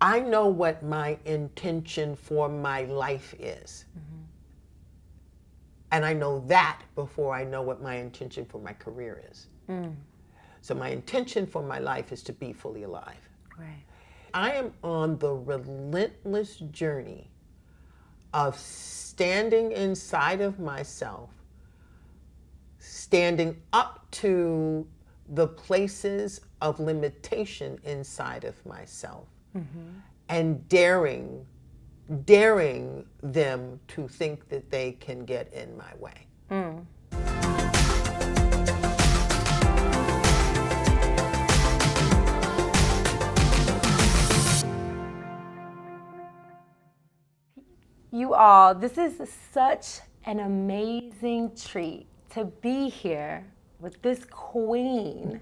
I know what my intention for my life is. And I know that before I know what my intention for my career is. So my intention for my life is to be fully alive. Right. I am on the relentless journey of standing inside of myself, standing up to the places of limitation inside of myself, and daring them to think that they can get in my way. You all, this is such an amazing treat to be here with this queen.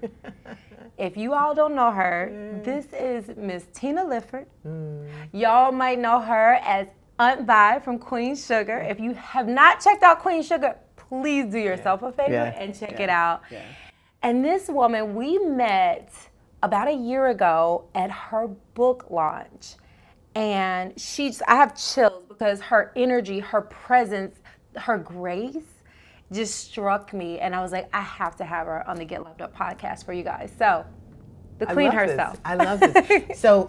If you all don't know her, this is Miss Tina Lifford. Y'all might know her as Aunt Vi from Queen Sugar. If you have not checked out Queen Sugar, please do yourself a favor and check it out. And this woman, we met about a year ago at her book launch. And I have chills because her energy, her presence, her grace just struck me. And I was like, I have to have her on the Get Loved Up podcast for you guys. So, the queen herself. I love this. So,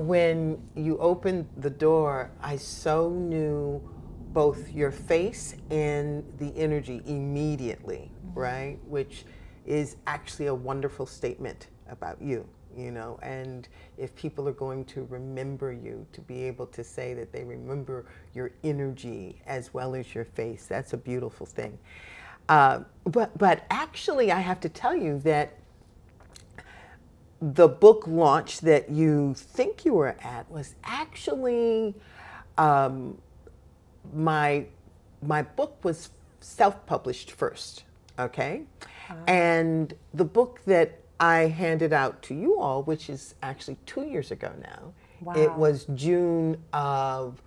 when you opened the door, I so knew both your face and the energy immediately, right? Which is actually a wonderful statement about you. You know, and if people are going to remember you, to be able to say that they remember your energy as well as your face, that's a beautiful thing. But actually, I have to tell you that the book launch that you think you were at was actually my book was self-published first, okay? And the book that I handed out to you all, which is actually 2 years ago now. Wow. It was June of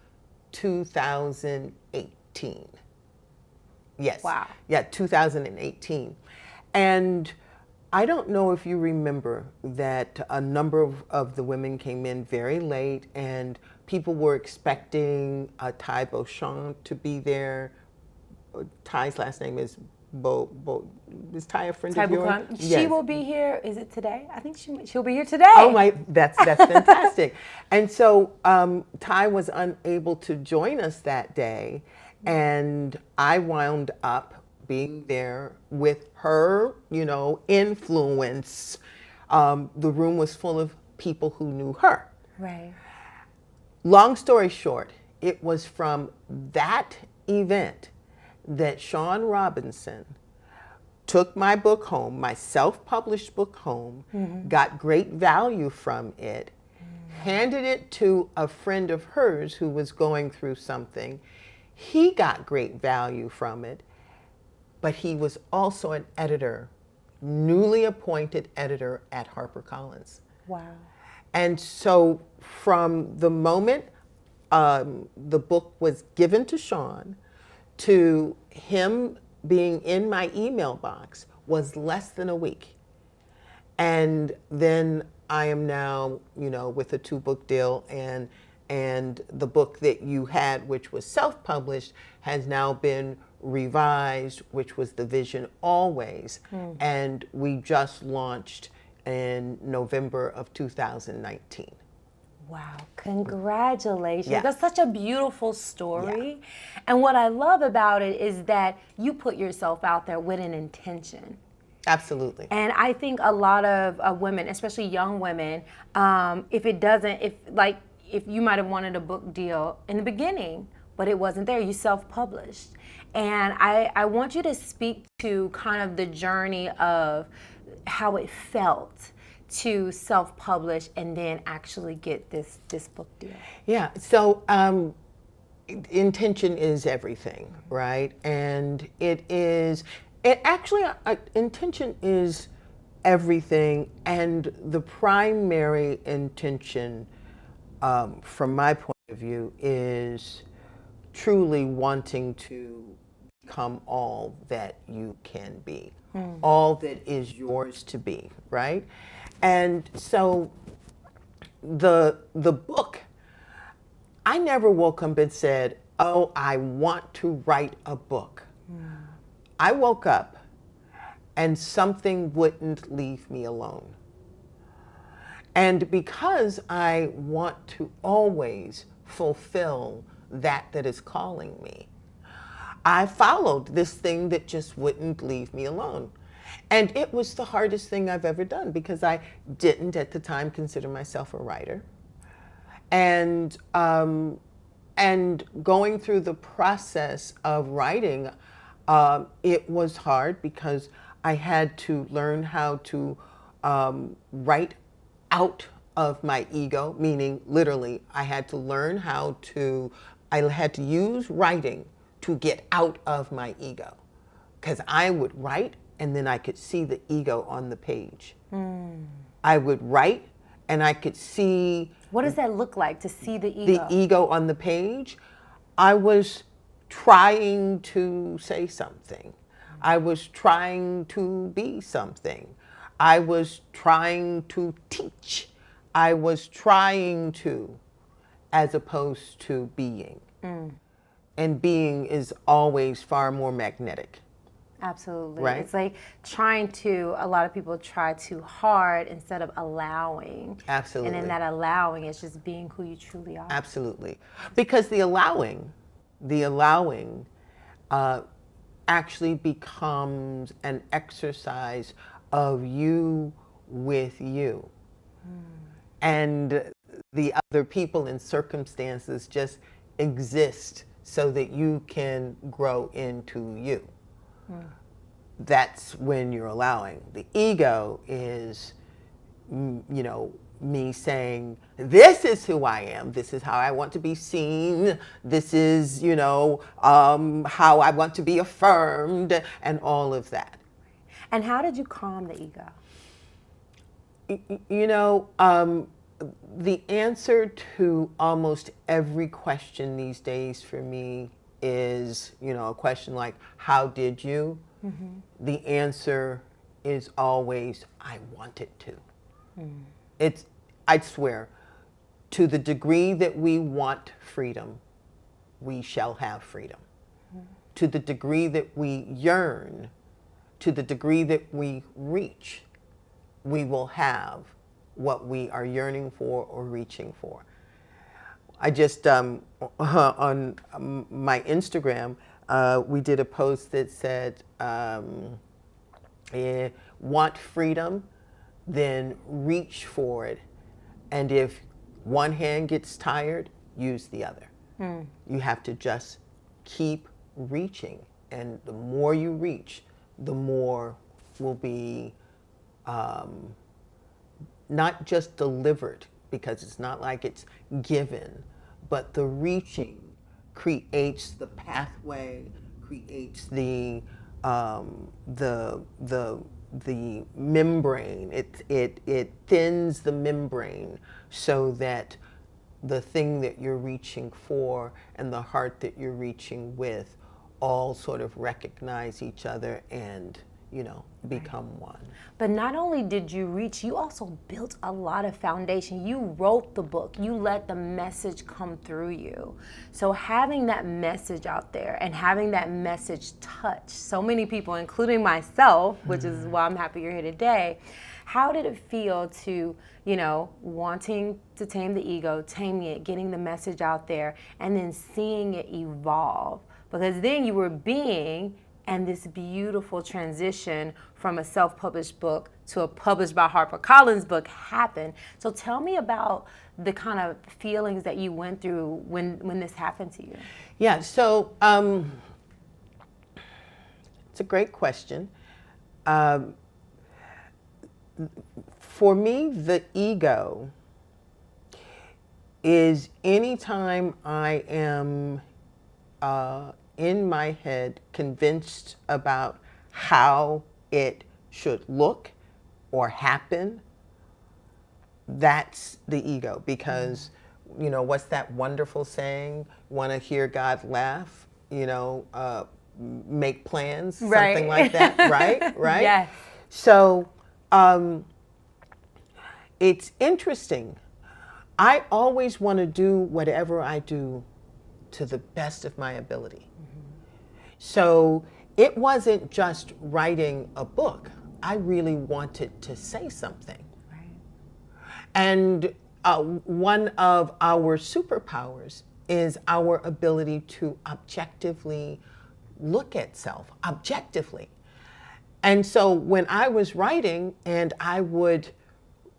2018. Yes. Wow. Yeah, 2018. And I don't know if you remember that a number of the women came in very late, and people were expecting Ty Beauchamp to be there. Ty's last name is is Ty a friend of yours? Yes. She will be here. Is it today? I think she'll be here today. Oh my, that's fantastic. And so Ty was unable to join us that day, and I wound up being there with her, you know, influence. The room was full of people who knew her. Right. Long story short, it was from that event that Sean Robinson took my book home, my self-published book home, got great value from it, handed it to a friend of hers who was going through something. He got great value from it, but he was also an editor, newly appointed editor at HarperCollins. Wow. And so from the moment the book was given to Sean to him being in my email box was less than a week. And then I am now, you know, with a 2-book deal, and the book that you had, which was self-published, has now been revised, which was The Vision Always. And we just launched in November of 2019. Wow, congratulations. Yeah. That's such a beautiful story. Yeah. And what I love about it is that you put yourself out there with an intention. Absolutely. And I think a lot of women, especially young women, if you might have wanted a book deal in the beginning, but it wasn't there, you self-published. And I want you to speak to kind of the journey of how it felt to self-publish and then actually get this book deal. Yeah, so intention is everything, right? And intention is everything, and the primary intention from my point of view is truly wanting to become all that you can be, all that is yours to be, right? And so the book, I never woke up and said, oh, I want to write a book. I woke up and something wouldn't leave me alone. And because I want to always fulfill that is calling me, I followed this thing that just wouldn't leave me alone. And it was the hardest thing I've ever done because I didn't at the time consider myself a writer. And going through the process of writing, it was hard because I had to learn how to write out of my ego, meaning literally I had to learn I had to use writing to get out of my ego. Because I would write and then I could see the ego on the page. I would write and I could see. What does that look like, to see the ego? The ego on the page. I was trying to say something. I was trying to be something. I was trying to teach. I was trying to, as opposed to being. And being is always far more magnetic. Absolutely. Right? It's like a lot of people try too hard instead of allowing. Absolutely. And in that allowing, it's just being who you truly are. Absolutely. Because the allowing actually becomes an exercise of you with you. And the other people and circumstances just exist so that you can grow into you. That's when you're allowing. The ego is, me saying, this is who I am. This is how I want to be seen. This is, how I want to be affirmed and all of that. And how did you calm the ego? The answer to almost every question these days for me is, a question like, how did you? The answer is always, I wanted to. I swear, to the degree that we want freedom, we shall have freedom. To the degree that we yearn, to the degree that we reach, we will have what we are yearning for or reaching for. I just, on my Instagram, we did a post that said, want freedom, then reach for it. And if one hand gets tired, use the other. You have to just keep reaching. And the more you reach, the more will be not just delivered, because it's not like it's given, but the reaching creates the pathway, creates the membrane. It thins the membrane so that the thing that you're reaching for and the heart that you're reaching with all sort of recognize each other and become one. But not only did you reach, you also built a lot of foundation. You wrote the book. You let the message come through you. So having that message out there and having that message touch so many people, including myself, which is why I'm happy you're here today, how did it feel to, wanting to tame the ego, taming it, getting the message out there, and then seeing it evolve? Because then you were being, and this beautiful transition from a self-published book to a published by HarperCollins book happened. So tell me about the kind of feelings that you went through when this happened to you. Yeah, so it's a great question. For me, the ego is anytime I am in my head convinced about how it should look or happen, that's the ego. Because, what's that wonderful saying? Want to hear God laugh? Make plans, Right. something like that, right? Right? Yes. So it's interesting I always want to do whatever I do to the best of my ability. So it wasn't just writing a book. I really wanted to say something. Right. And one of our superpowers is our ability to objectively look at self, objectively. And so when I was writing and I would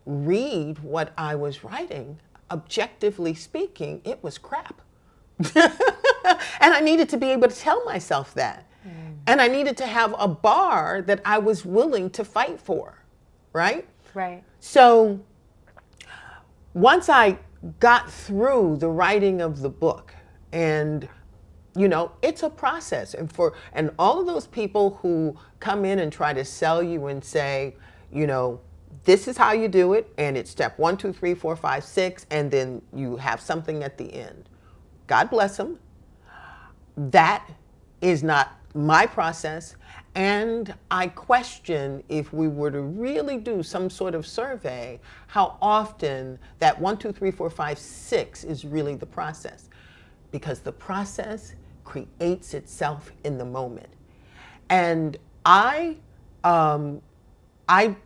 read what I was writing, objectively speaking, it was crap. And I needed to be able to tell myself that. And I needed to have a bar that I was willing to fight for, right? Right. So once I got through the writing of the book, and it's a process, and all of those people who come in and try to sell you and say, this is how you do it, and it's step 1, 2, 3, 4, 5, 6, and then you have something at the end. God bless them. That is not my process. And I question, if we were to really do some sort of survey, how often that 1, 2, 3, 4, 5, 6 is really the process. Because the process creates itself in the moment. And I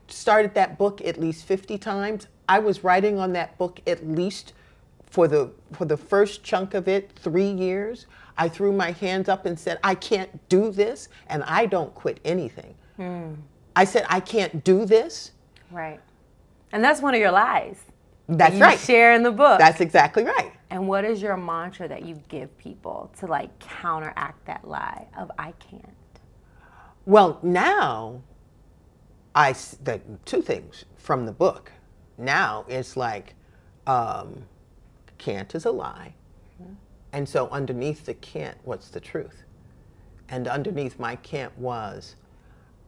started that book at least 50 times. I was writing on that book at least for the first chunk of it, 3 years. I threw my hands up and said, I can't do this, and I don't quit anything. I said, I can't do this. Right. And that's one of your lies. That's that right. You share in the book. That's exactly right. And what is your mantra that you give people to counteract that lie of I can't? Well, now, the 2 things from the book. Now it's can't is a lie. And so underneath the can't, what's the truth? And underneath my can't was,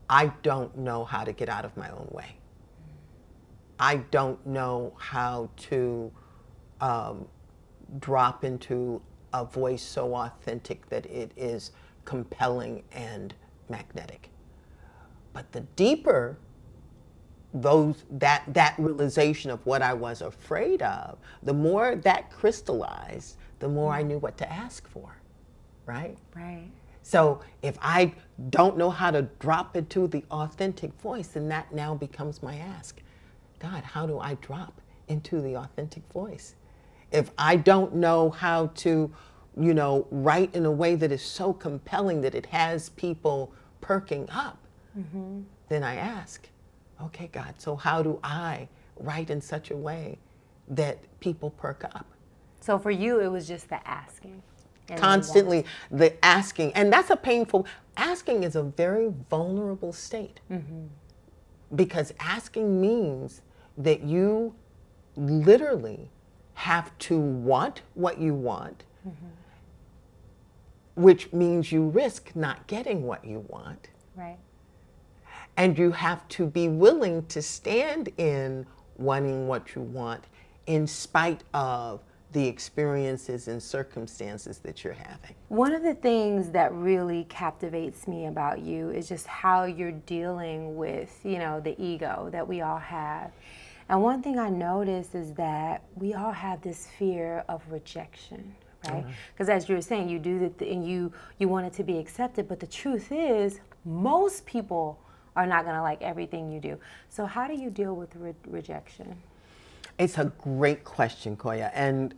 I don't know how to get out of my own way. I don't know how to drop into a voice so authentic that it is compelling and magnetic. But the deeper that realization of what I was afraid of, the more that crystallized, the more I knew what to ask for, right? Right. So if I don't know how to drop into the authentic voice, then that now becomes my ask. God, how do I drop into the authentic voice? If I don't know how to, write in a way that is so compelling that it has people perking up, then I ask, okay, God, so how do I write in such a way that people perk up? So for you, it was just the asking. Constantly the asking. And that's asking is a very vulnerable state. Because asking means that you literally have to want what you want, which means you risk not getting what you want. Right. And you have to be willing to stand in wanting what you want in spite of the experiences and circumstances that you're having. One of the things that really captivates me about you is just how you're dealing with, the ego that we all have. And one thing I noticed is that we all have this fear of rejection, right? Because as you were saying, you do and you want it to be accepted, but the truth is most people are not going to like everything you do. So how do you deal with rejection? It's a great question, Koya. And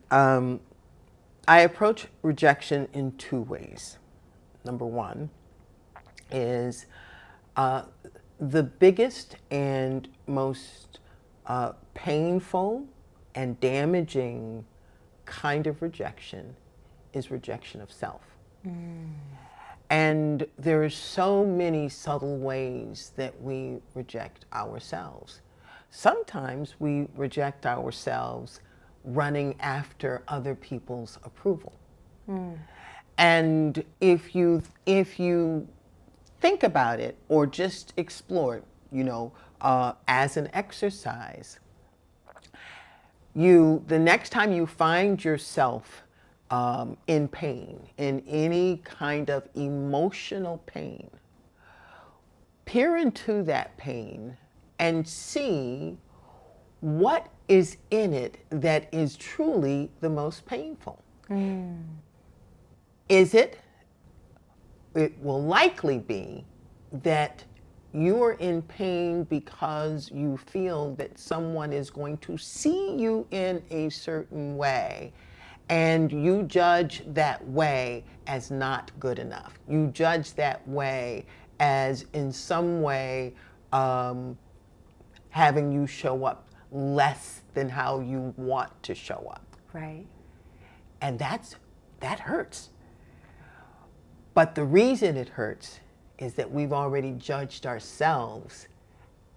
I approach rejection in 2 ways. Number 1 is the biggest and most painful and damaging kind of rejection is rejection of self. And there are so many subtle ways that we reject ourselves. Sometimes we reject ourselves running after other people's approval. And if you think about it or just explore it, as an exercise, the next time you find yourself in pain, in any kind of emotional pain, peer into that pain and see what is in it that is truly the most painful? Is it? It will likely be that you are in pain because you feel that someone is going to see you in a certain way, and you judge that way as not good enough. You judge that way as in some way having you show up less than how you want to show up. Right. And that hurts. But the reason it hurts is that we've already judged ourselves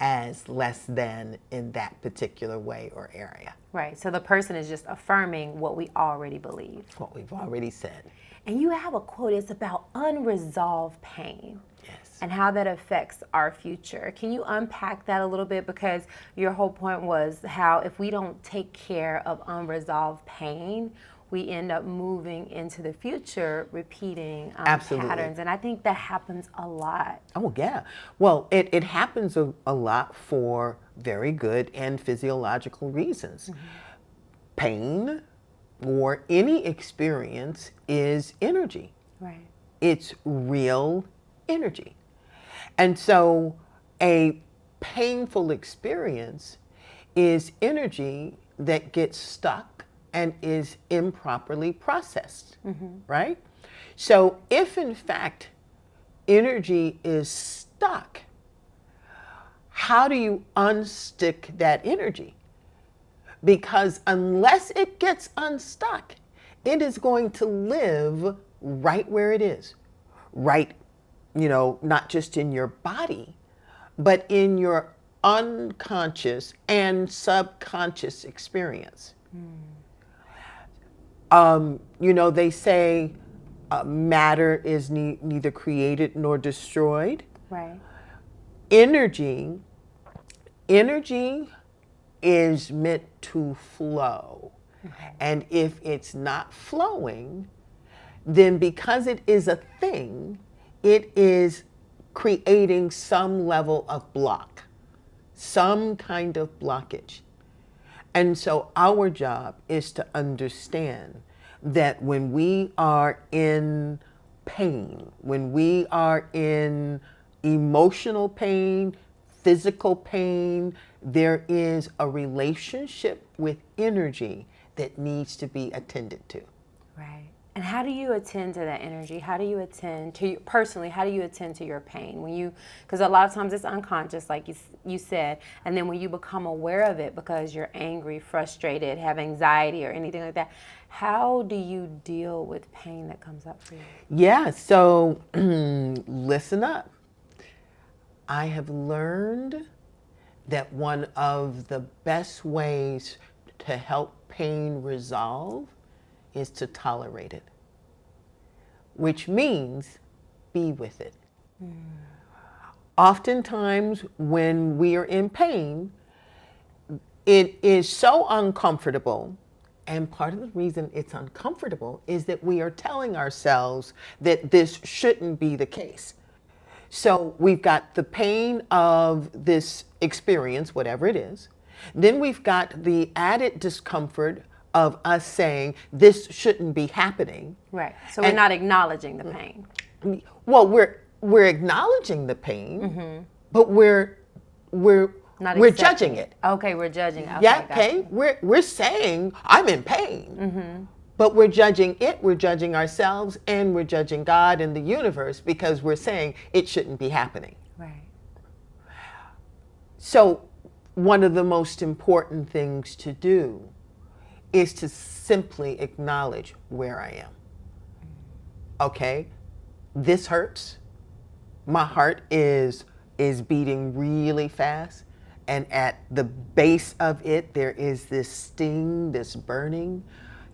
as less than in that particular way or area. Right. So the person is just affirming what we already believe. What we've already said. And you have a quote, it's about unresolved pain. Yes. And how that affects our future. Can you unpack that a little bit? Because your whole point was how if we don't take care of unresolved pain, we end up moving into the future repeating patterns. And I think that happens a lot. Oh, yeah. Well, it happens a lot for very good and physiological reasons. Pain or any experience is energy. Right. It's real energy. And so a painful experience is energy that gets stuck and is improperly processed, right? So if in fact energy is stuck, how do you unstick that energy? Because unless it gets unstuck, it is going to live right where it is, right, not just in your body, but in your unconscious and subconscious experience. They say matter is neither created nor destroyed. Right. Energy is meant to flow. And if it's not flowing, then because it is a thing, it is creating some level of block, some kind of blockage. And so our job is to understand that when we are in pain, when we are in emotional pain, physical pain, there is a relationship with energy that needs to be attended to. Right. And how do you attend to that energy? How do you attend to personally? How do you attend to your pain because a lot of times it's unconscious, like you said, and then when you become aware of it because you're angry, frustrated, have anxiety, or anything like that, how do you deal with pain that comes up for you? Yeah. So listen up. I have learned that one of the best ways to help pain resolve is to tolerate it, which means be with it. Oftentimes when we are in pain, it is so uncomfortable, and part of the reason it's uncomfortable is that we are telling ourselves that this shouldn't be the case. So we've got the pain of this experience, whatever it is. Then we've got the added discomfort of us saying this shouldn't be happening. Right. So we're not acknowledging the pain. Well, we're acknowledging the pain, but we're judging it. Okay, we're judging. Okay, Yeah. Okay. We're saying I'm in pain, but we're judging it. We're judging ourselves, and we're judging God and the universe because we're saying it shouldn't be happening. Right. So one of the most important things to do is to simply acknowledge where I am. Okay, this hurts. My heart is beating really fast, and at the base of it, there is this sting, this burning.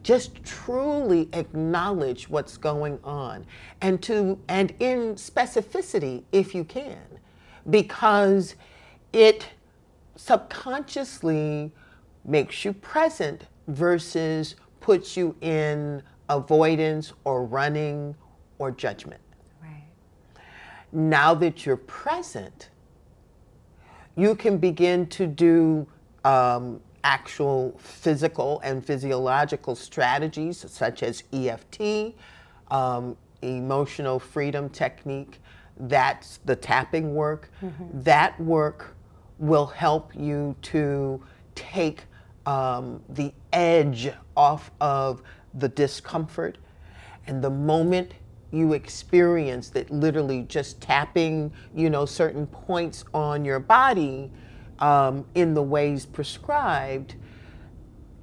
Just truly acknowledge what's going on, and in specificity if you can, because it subconsciously makes you present versus puts you in avoidance or running or judgment. Right. Now that you're present, you can begin to do actual physical and physiological strategies such as EFT, emotional freedom technique. That's the tapping work. That work will help you to take the edge off of the discomfort. And the moment you experience that, literally just tapping, certain points on your body in the ways prescribed,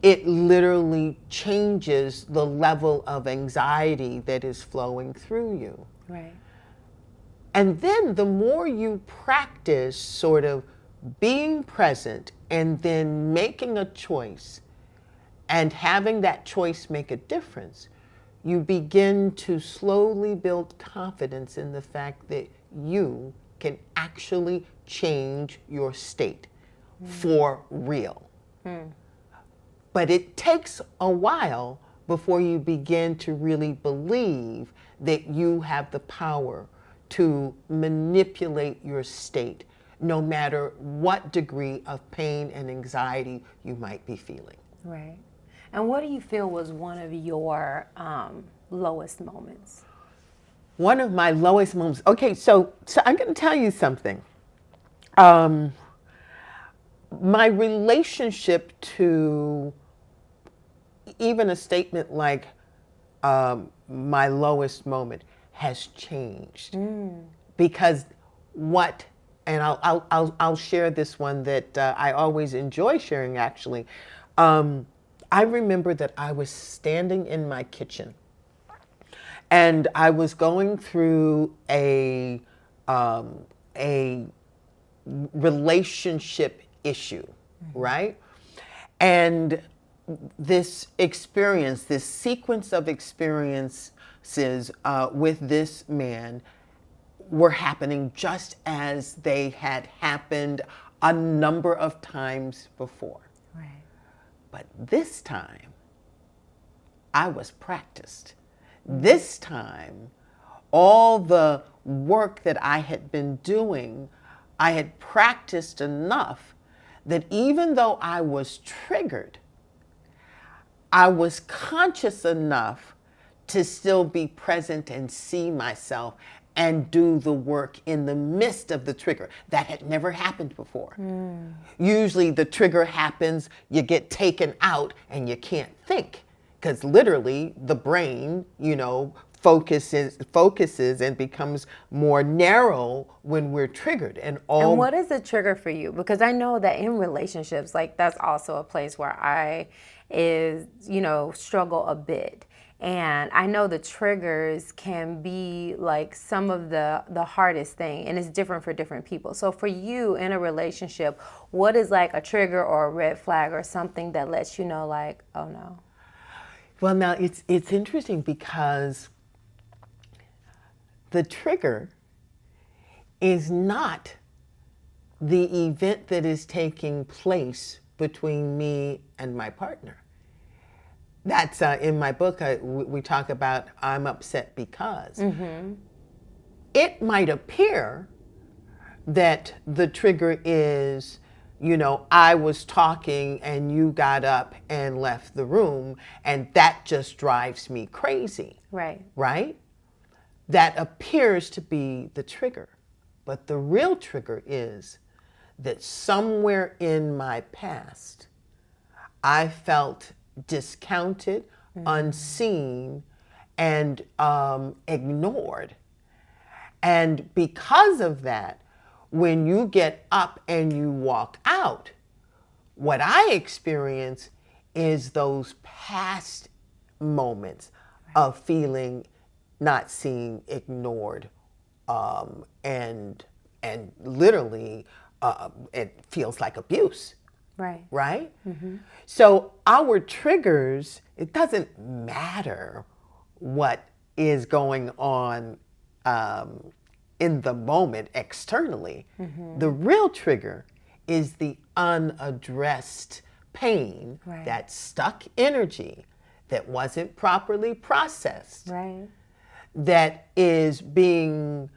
it literally changes the level of anxiety that is flowing through you. Right. And then the more you practice sort of being present and then making a choice and having that choice make a difference, you begin to slowly build confidence in the fact that you can actually change your state for real. But it takes a while before you begin to really believe that you have the power to manipulate your state, no matter what degree of pain and anxiety you might be feeling. Right. And what do you feel was one of your lowest moments? One of my lowest moments. Okay, so I'm going to tell you something. My relationship to even a statement like my lowest moment has changed because and I'll share this one that I always enjoy sharing actually. I remember that I was standing in my kitchen and I was going through a relationship issue, right? And this experience, this sequence of experiences with this man were happening just as they had happened a number of times before. Right. But this time, I was practiced. This time, all the work that I had been doing, I had practiced enough that even though I was triggered, I was conscious enough to still be present and see myself and do the work in the midst of the trigger. That had never happened before. Usually the trigger happens, you get taken out and you can't think because literally the brain, focuses and becomes more narrow when we're triggered. And what is a trigger for you? Because I know that in relationships, like that's also a place where I struggle a bit. And I know the triggers can be like some of the hardest thing, and it's different for different people. So for you in a relationship, what is like a trigger or a red flag or something that lets you know like, oh no? Well, now it's interesting because the trigger is not the event that is taking place between me and my partner. That's in my book, we talk about I'm upset because. It might appear that the trigger is, I was talking and you got up and left the room and that just drives me crazy. Right. Right? That appears to be the trigger. But the real trigger is that somewhere in my past, I felt discounted, unseen, and ignored. And because of that, when you get up and you walk out, what I experience is those past moments of feeling not seen, ignored, and literally it feels like abuse. Right. Right? So our triggers, it doesn't matter what is going on in the moment externally. The real trigger is the unaddressed pain, that stuck energy that wasn't properly processed, that is being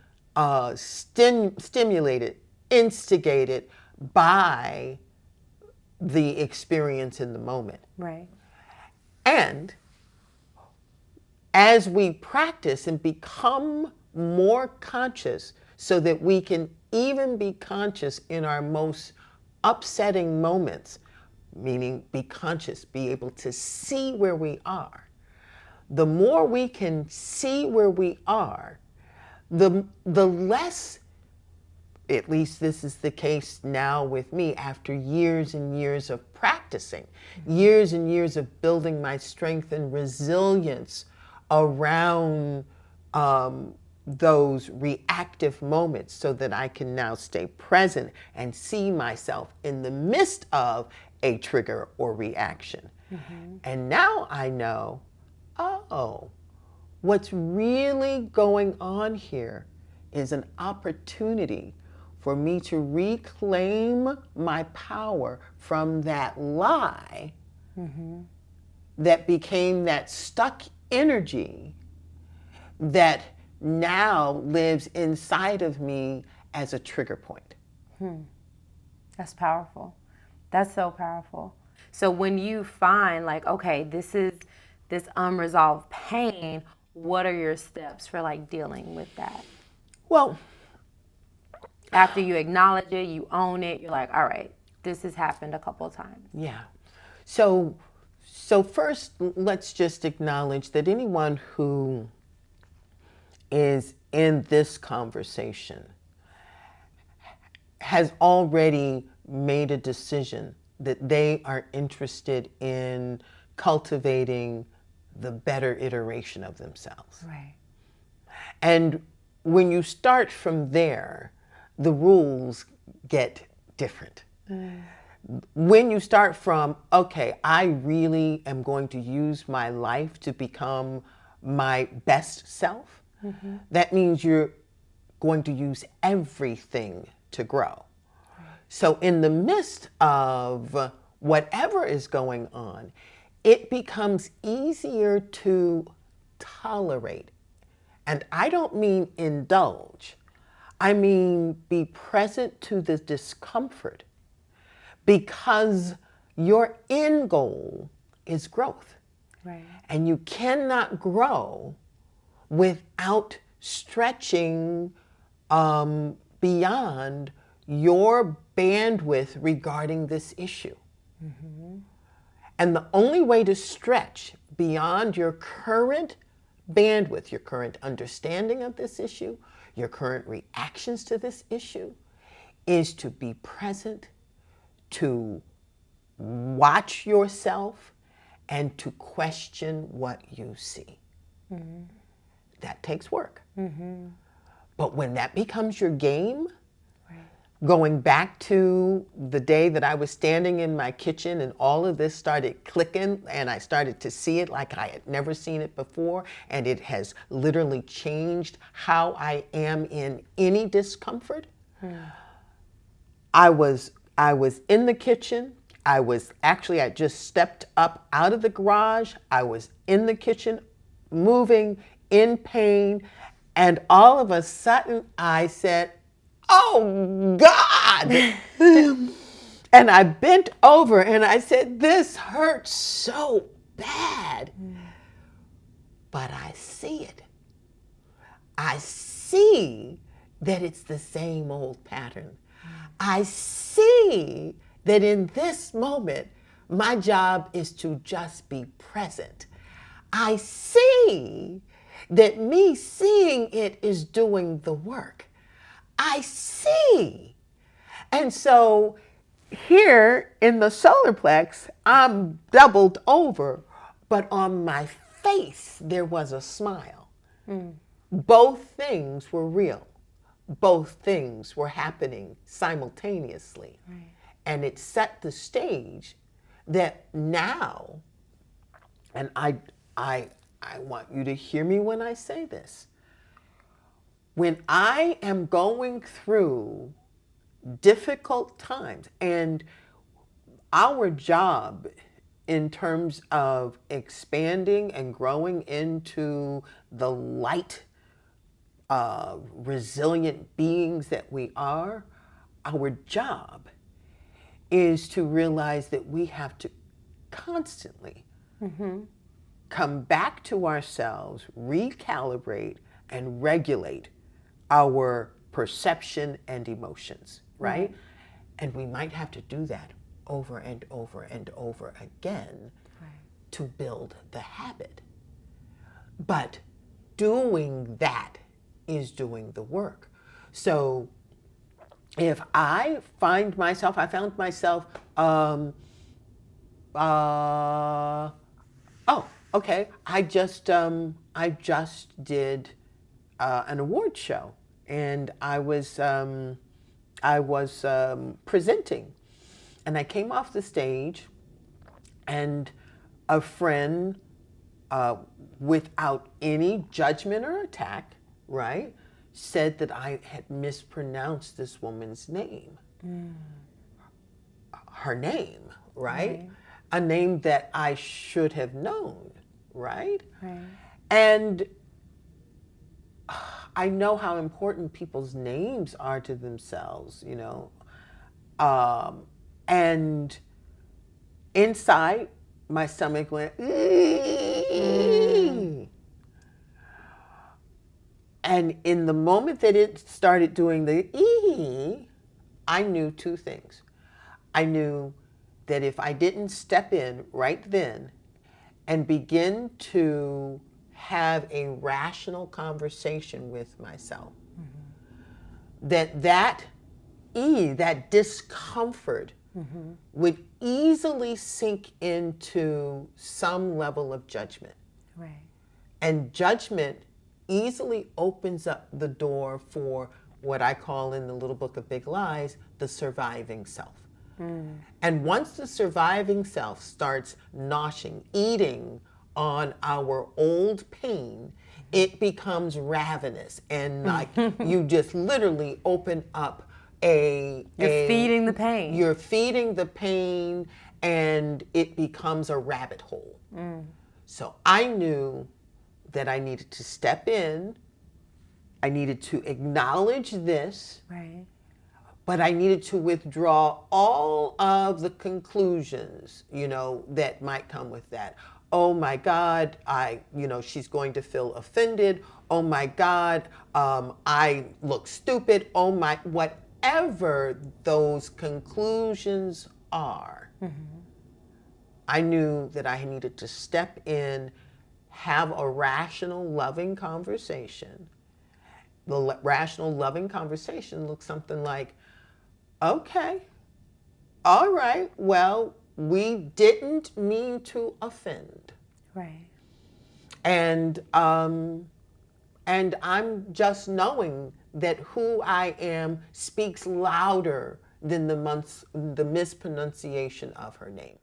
stimulated, instigated by the experience in the moment. Right. And as we practice and become more conscious, so that we can even be conscious in our most upsetting moments, meaning be conscious, be able to see where we are. The more we can see where we are, the less, at least this is the case now with me after years and years of practicing, years and years of building my strength and resilience around those reactive moments, so that I can now stay present and see myself in the midst of a trigger or reaction. And now I know, oh, what's really going on here is an opportunity for me to reclaim my power from that lie that became that stuck energy that now lives inside of me as a trigger point. That's powerful. That's so powerful. So when you find like, okay, this is this unresolved pain, what are your steps for like dealing with that? Well, After you acknowledge it, you own it, you're like, all right, this has happened a couple of times. yeah. So first, let's just acknowledge that anyone who is in this conversation has already made a decision that they are interested in cultivating the better iteration of themselves. Right. And when you start from there, the rules get different. When you start from, okay, I really am going to use my life to become my best self, that means you're going to use everything to grow. So in the midst of whatever is going on, it becomes easier to tolerate. And I don't mean indulge. I mean be present to the discomfort, because your end goal is growth. Right. And you cannot grow without stretching beyond your bandwidth regarding this issue. And the only way to stretch beyond your current bandwidth, your current understanding of this issue, your current reactions to this issue, is to be present, to watch yourself, and to question what you see. That takes work. But when that becomes your game, going back to the day that I was standing in my kitchen and all of this started clicking and I started to see it like I had never seen it before, and it has literally changed how I am in any discomfort. I was in the kitchen. I just stepped up out of the garage. I was in the kitchen, moving, in pain, and all of a sudden I said, "Oh God!" And I bent over and I said, "This hurts so bad." But I see it. I see that it's the same old pattern. I see that in this moment, my job is to just be present. I see that me seeing it is doing the work. I see. And so here in the solar plex, I'm doubled over, but on my face, there was a smile. Both things were real. Both things were happening simultaneously. And it set the stage that now, and I want you to hear me when I say this, when I am going through difficult times, and our job in terms of expanding and growing into the light, resilient beings that we are, our job is to realize that we have to constantly come back to ourselves, recalibrate, and regulate our perception and emotions, right? And we might have to do that over and over and over again to build the habit. But doing that is doing the work. So if I found myself, oh, okay, I just did an award show, and I was presenting, and I came off the stage, and a friend, without any judgment or attack, right, said that I had mispronounced this woman's name. Her name, right? A name that I should have known, right? And I know how important people's names are to themselves, you know. And inside, my stomach went, and in the moment that it started doing the I knew two things. I knew that if I didn't step in right then and begin to have a rational conversation with myself, that discomfort would easily sink into some level of judgment. And judgment easily opens up the door for what I call in the little book of Big Lies, the surviving self. And once the surviving self starts noshing, eating on our old pain, it becomes ravenous, and like you just literally open up You're feeding the pain. You're feeding the pain, and it becomes a rabbit hole. So I knew that I needed to step in. I needed to acknowledge this. But I needed to withdraw all of the conclusions, you know, that might come with that. Oh my God, she's going to feel offended. Oh my God, I look stupid. Oh my, whatever those conclusions are, I knew that I needed to step in, have a rational, loving conversation. The rational, loving conversation looks something like, okay, all right, well, we didn't mean to offend. And I'm just knowing that who I am speaks louder than the mispronunciation of her name.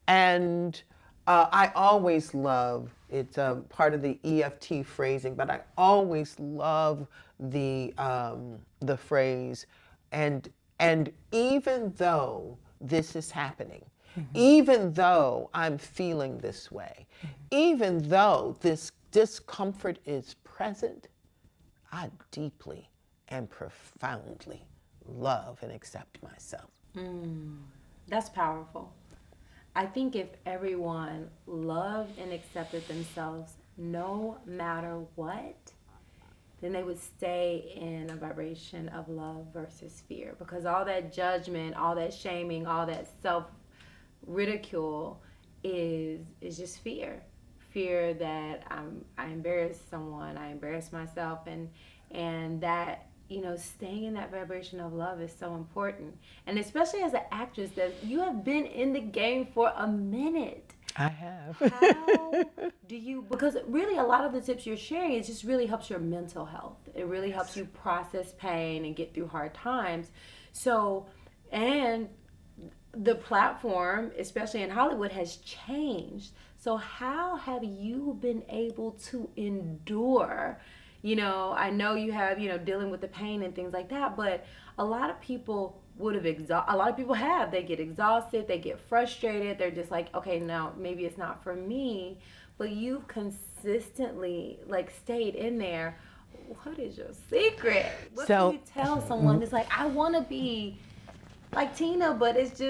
And I always love, it's part of the EFT phrasing, but I always love the phrase, and even though this is happening, even though I'm feeling this way, even though this discomfort is present, I deeply and profoundly love and accept myself. That's powerful. I think if everyone loved and accepted themselves no matter what, then they would stay in a vibration of love versus fear. Because all that judgment, all that shaming, all that self-ridicule is just fear. Fear that I embarrass someone, I embarrass myself, and that, you know, staying in that vibration of love is so important. And especially as an actress, that you have been in the game for a minute. I have. How do you, because really a lot of the tips you're sharing, it just really helps your mental health. It really helps you process pain and get through hard times. So, and the platform, especially in Hollywood, has changed. So how have you been able to endure? You know, I know you have, you know, dealing with the pain and things like that, but a lot of people they get exhausted, they get frustrated, they're just like, okay, now maybe it's not for me, but you've consistently like stayed in there. What is your secret? What can you tell someone that's like, I want to be like Tina, but it's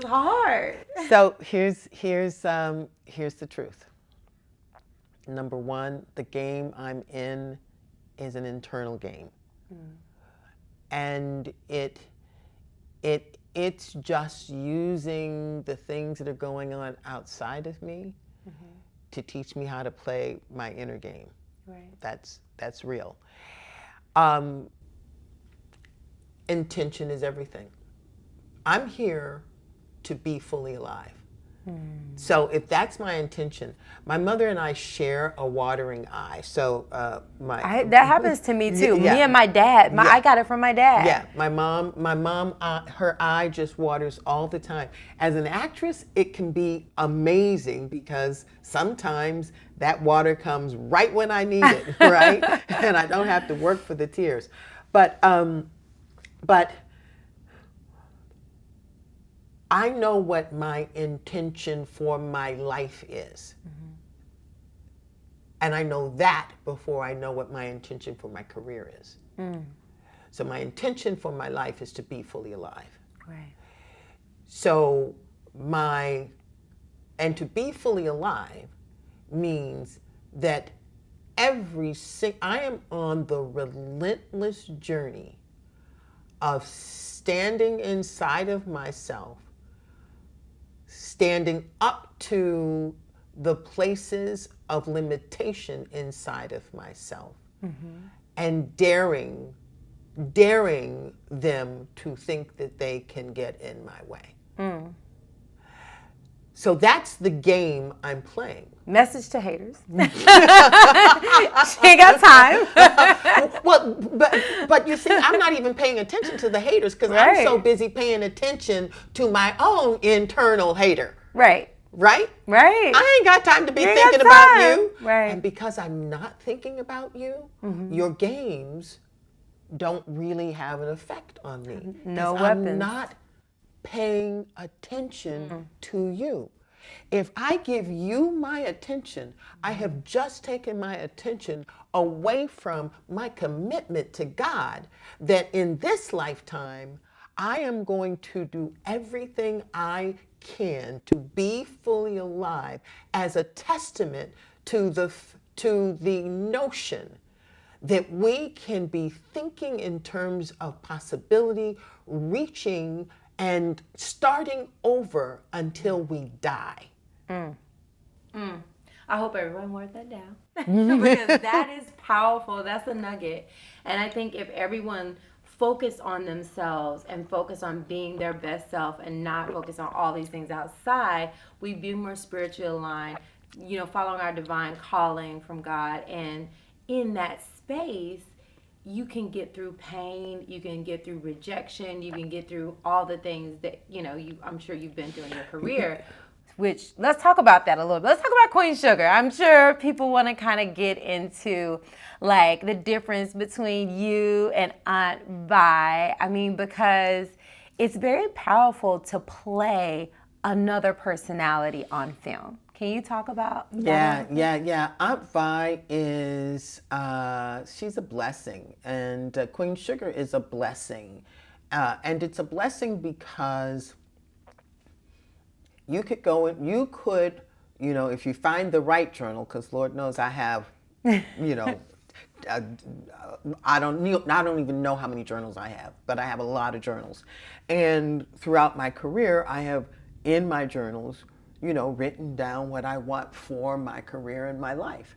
hard. So here's the truth. Number one, the game I'm in is an internal game. And it's just using the things that are going on outside of me to teach me how to play my inner game. Right. That's real. Intention is everything. I'm here to be fully alive. So if that's my intention, my mother and I share a watering eye. So that happens to me too. Yeah. Me and my dad. I got it from my dad. Yeah, my mom, her eye just waters all the time. As an actress, it can be amazing because sometimes that water comes right when I need it, right? And I don't have to work for the tears. But I know what my intention for my life is. And I know that before I know what my intention for my career is. So my intention for my life is to be fully alive. Right. So and to be fully alive means that I am on the relentless journey of standing inside of myself, standing up to the places of limitation inside of myself, and daring them to think that they can get in my way. So that's the game I'm playing. Message to haters. She ain't got time. Well, but you see, I'm not even paying attention to the haters because I'm so busy paying attention to my own internal hater. Right. Right? Right. I ain't got time to be You ain't thinking got about time. you. Right. And because I'm not thinking about you, your games don't really have an effect on me. No 'Cause weapons. I'm not paying attention to you. If I give you my attention, I have just taken my attention away from my commitment to God, that in this lifetime, I am going to do everything I can to be fully alive as a testament to the notion that we can be thinking in terms of possibility, reaching and starting over until we die. I hope everyone wrote that down. Because that is powerful. That's a nugget. And I think if everyone focused on themselves and focused on being their best self and not focus on all these things outside, we'd be more spiritually aligned, following our divine calling from God. And in that space, you can get through pain, you can get through rejection, you can get through all the things that, I'm sure you've been through in your career. Which, let's talk about that a little bit. Let's talk about Queen Sugar. I'm sure people want to kind of get into, like, the difference between you and Aunt Vi. I mean, because it's very powerful to play another personality on film. Can you talk about that? Yeah. Aunt Vi is, she's a blessing. And Queen Sugar is a blessing. And it's a blessing because you could go and if you find the right journal, because Lord knows I have, I don't even know how many journals I have, but I have a lot of journals. And throughout my career, I have in my journals, written down what I want for my career and my life.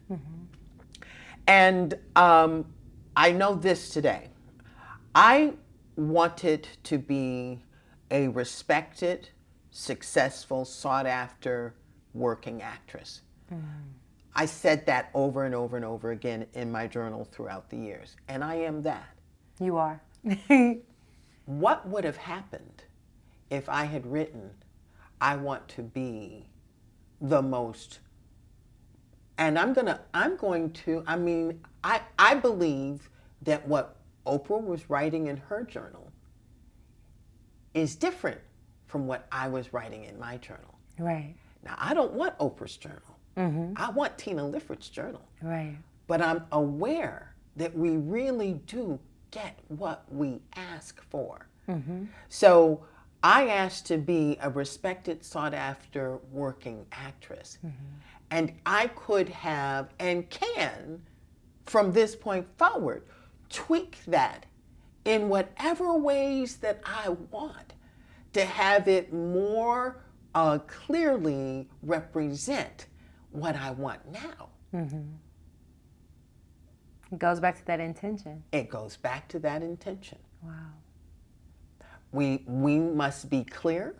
And I know this today. I wanted to be a respected, successful, sought-after working actress. I said that over and over and over again in my journal throughout the years, and I am that. You are. What would have happened if I had written, I want to be the most, and I believe that what Oprah was writing in her journal is different from what I was writing in my journal. Right. Now, I don't want Oprah's journal. I want Tina Lifford's journal. Right. But I'm aware that we really do get what we ask for. So I asked to be a respected, sought-after working actress. And I could have and can, from this point forward, tweak that in whatever ways that I want to have it more clearly represent what I want now. It goes back to that intention. It goes back to that intention. Wow. We must be clear.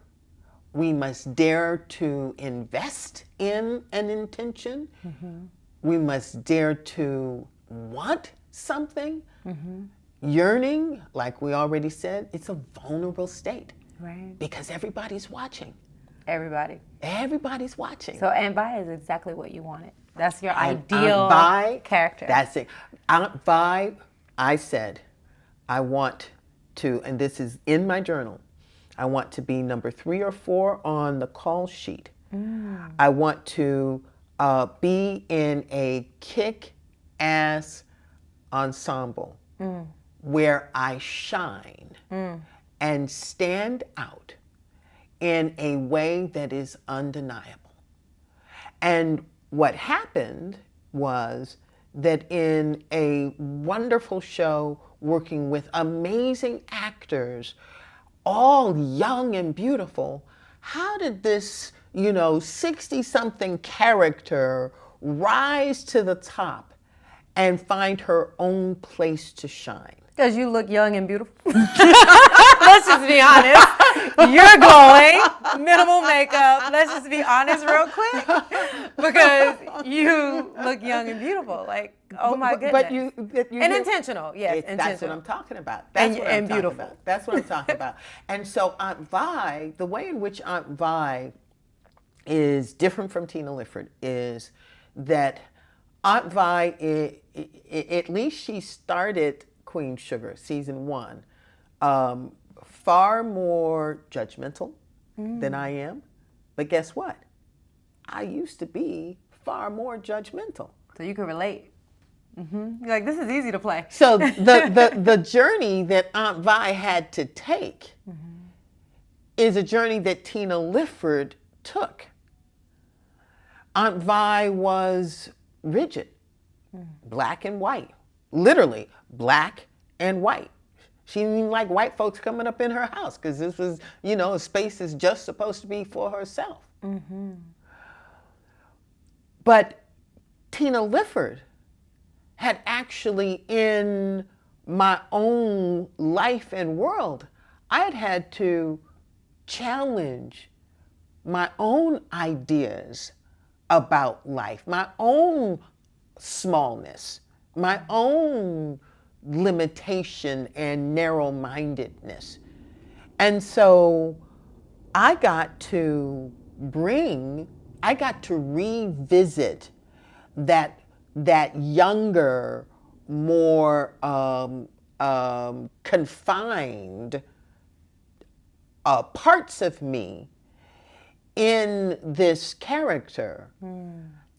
We must dare to invest in an intention. We must dare to want something. Yearning, like we already said, it's a vulnerable state. Right. Because everybody's watching. Everybody. Everybody's watching. So Aunt Vi is exactly what you wanted. That's your And ideal Aunt Vi, character. That's it. Aunt Vi, I said, I want to, and this is in my journal, I want to be number 3 or 4 on the call sheet. I want to be in a kick-ass ensemble where I shine and stand out in a way that is undeniable. And what happened was that in a wonderful show working with amazing actors, all young and beautiful, how did this, 60-something character rise to the top and find her own place to shine? Because you look young and beautiful. Let's just be honest. You're glowing, minimal makeup. Let's just be honest real quick. Because you look young and beautiful. Like, oh my goodness. But you and intentional, yes. Intentional. That's what I'm talking about. That's what I'm talking beautiful. about. That's what I'm talking about. And so Aunt Vi, the way in which Aunt Vi is different from Tina Lifford is that Aunt Vi, at least she started Queen Sugar, season 1, far more judgmental than I am. But guess what? I used to be far more judgmental. So you can relate. You're like, this is easy to play. So the journey that Aunt Vi had to take is a journey that Tina Lifford took. Aunt Vi was rigid, black and white. Literally, black and white. She didn't even like white folks coming up in her house because this was, a space is just supposed to be for herself. But Tina Lifford had actually, in my own life and world, I had to challenge my own ideas about life, my own smallness, my own limitation and narrow-mindedness. And so I got to revisit that younger, more confined parts of me in this character.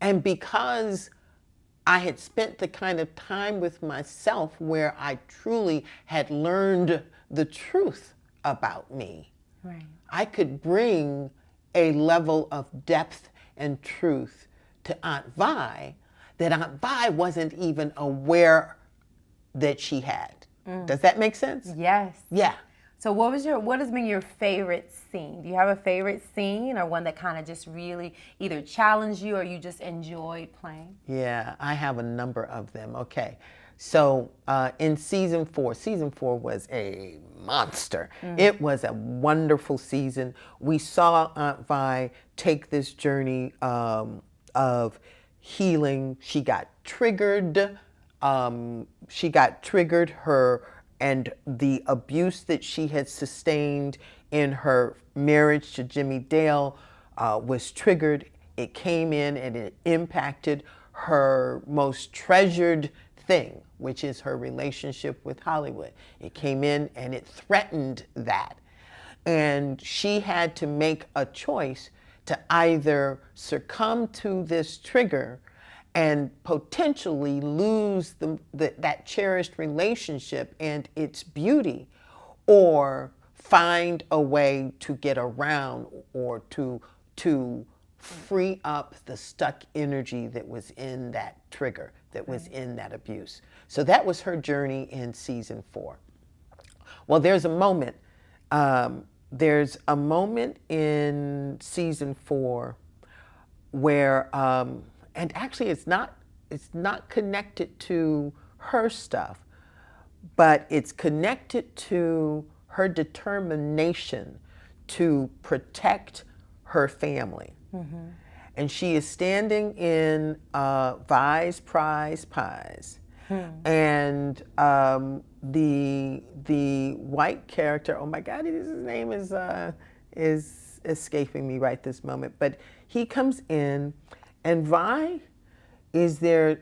And because I had spent the kind of time with myself where I truly had learned the truth about me, Right. I could bring a level of depth and truth to Aunt Vi that Aunt Vi wasn't even aware that she had. Does that make sense? Yes. Yeah. So what has been your favorite scene? Do you have a favorite scene or one that kind of just really either challenged you or you just enjoyed playing? Yeah, I have a number of them. Okay. So in season 4 was a monster. It was a wonderful season. We saw Aunt Vi take this journey of healing. She got triggered. Her and the abuse that she had sustained in her marriage to Jimmy Dale was triggered. It came in and it impacted her most treasured thing, which is her relationship with Hollywood. It came in and it threatened that. And she had to make a choice to either succumb to this trigger and potentially lose that cherished relationship and its beauty, or find a way to get around or to free up the stuck energy that was in that trigger, that was in that abuse. So that was her journey in season 4. Well, there's a moment in season 4 where, and actually it's not connected to her stuff, but it's connected to her determination to protect her family. Mm-hmm. And she is standing in Vi's Prize Pies. And the white character, oh my God, his name is escaping me right this moment, but he comes in and Vi is there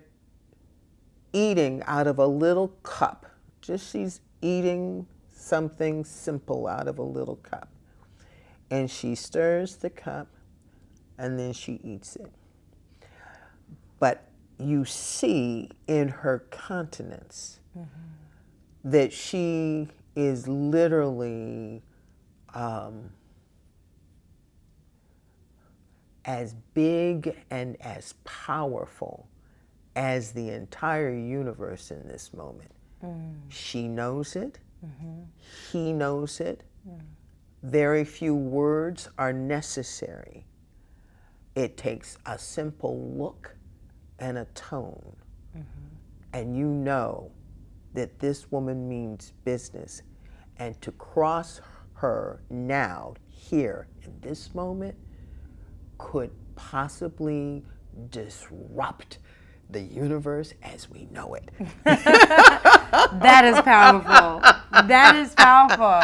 eating out of a little cup. Just she's eating something simple out of a little cup. And she stirs the cup and then she eats it. But you see in her countenance that she is literally as big and as powerful as the entire universe in this moment. She knows it. He knows it. Very few words are necessary. It takes a simple look and a tone. And you know that this woman means business. And to cross her now, here, in this moment, could possibly disrupt the universe as we know it. That is powerful. That is powerful.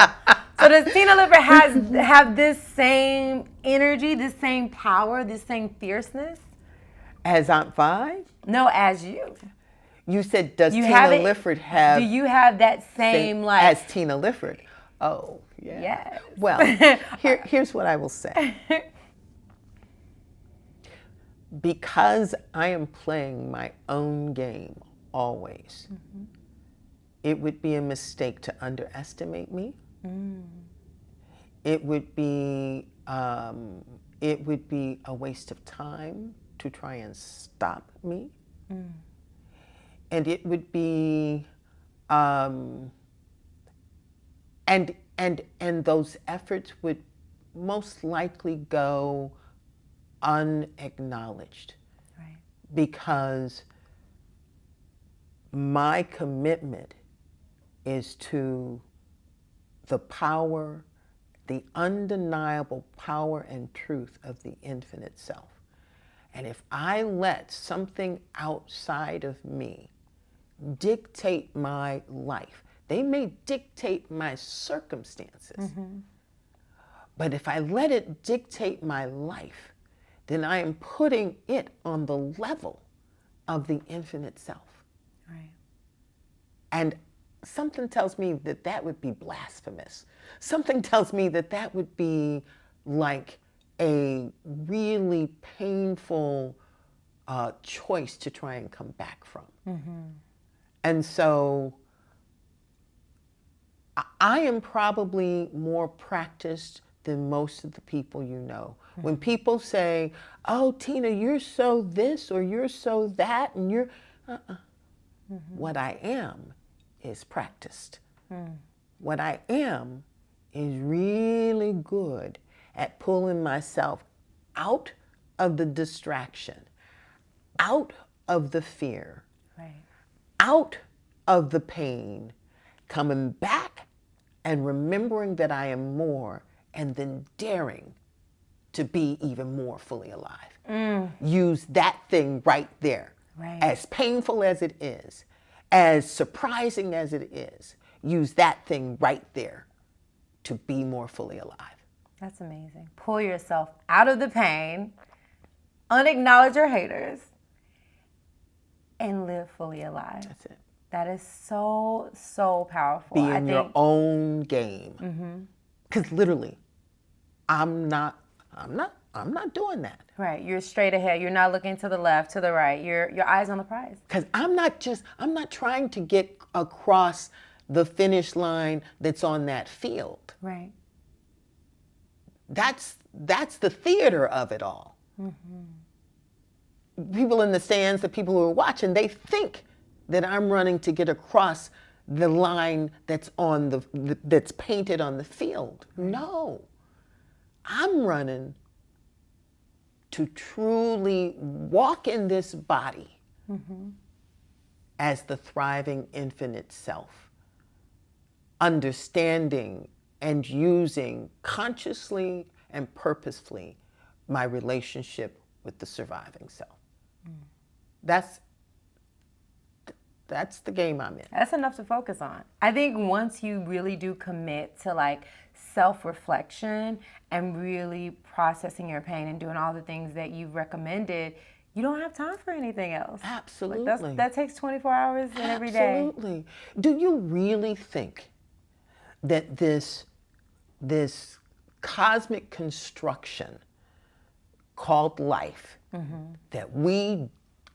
So does Tina Lifford have this same energy, this same power, this same fierceness? As Aunt Vi? No, as you. You said, does You Tina have it- Lifford have... Do you have that same, like... As Tina Lifford? Oh, yeah. Yes. Well, here's what I will say. Because I am playing my own game always, it would be a mistake to underestimate me. It would be a waste of time to try and stop me. And it would be and those efforts would most likely go unacknowledged. Right. Because my commitment is to the power, the undeniable power and truth of the infinite self. And if I let something outside of me dictate my life, they may dictate my circumstances, but if I let it dictate my life, then I am putting it on the level of the infinite self. Right. And something tells me that that would be blasphemous. Something tells me that that would be like a really painful choice to try and come back from. And so I am probably more practiced than most of the people you know. When people say, oh, Tina, you're so this or you're so that, and you're, what I am is practiced. What I am is really good at pulling myself out of the distraction, out of the fear, Right. out of the pain, coming back and remembering that I am more, and then daring to be even more fully alive. Use that thing right there. Right. As painful as it is, as surprising as it is, use that thing right there to be more fully alive. That's amazing. Pull yourself out of the pain, unacknowledge your haters, and live fully alive. That's it. That is so, so powerful. Be in your own game. Because literally, I'm not doing that. Right. You're straight ahead. You're not looking to the left, to the right. Your eyes on the prize. Because I'm not trying to get across the finish line that's on that field. Right. That's the theater of it all. People in the stands, the people who are watching, they think that I'm running to get across the line that's that's painted on the field. No, I'm running to truly walk in this body as the thriving infinite self, understanding and using consciously and purposefully my relationship with the surviving self. That's the game I'm in. That's enough to focus on. I think once you really do commit to like self-reflection and really processing your pain and doing all the things that you've recommended, you don't have time for anything else. Absolutely. Like that takes 24 hours in every day. Absolutely. Do you really think that this cosmic construction called life that we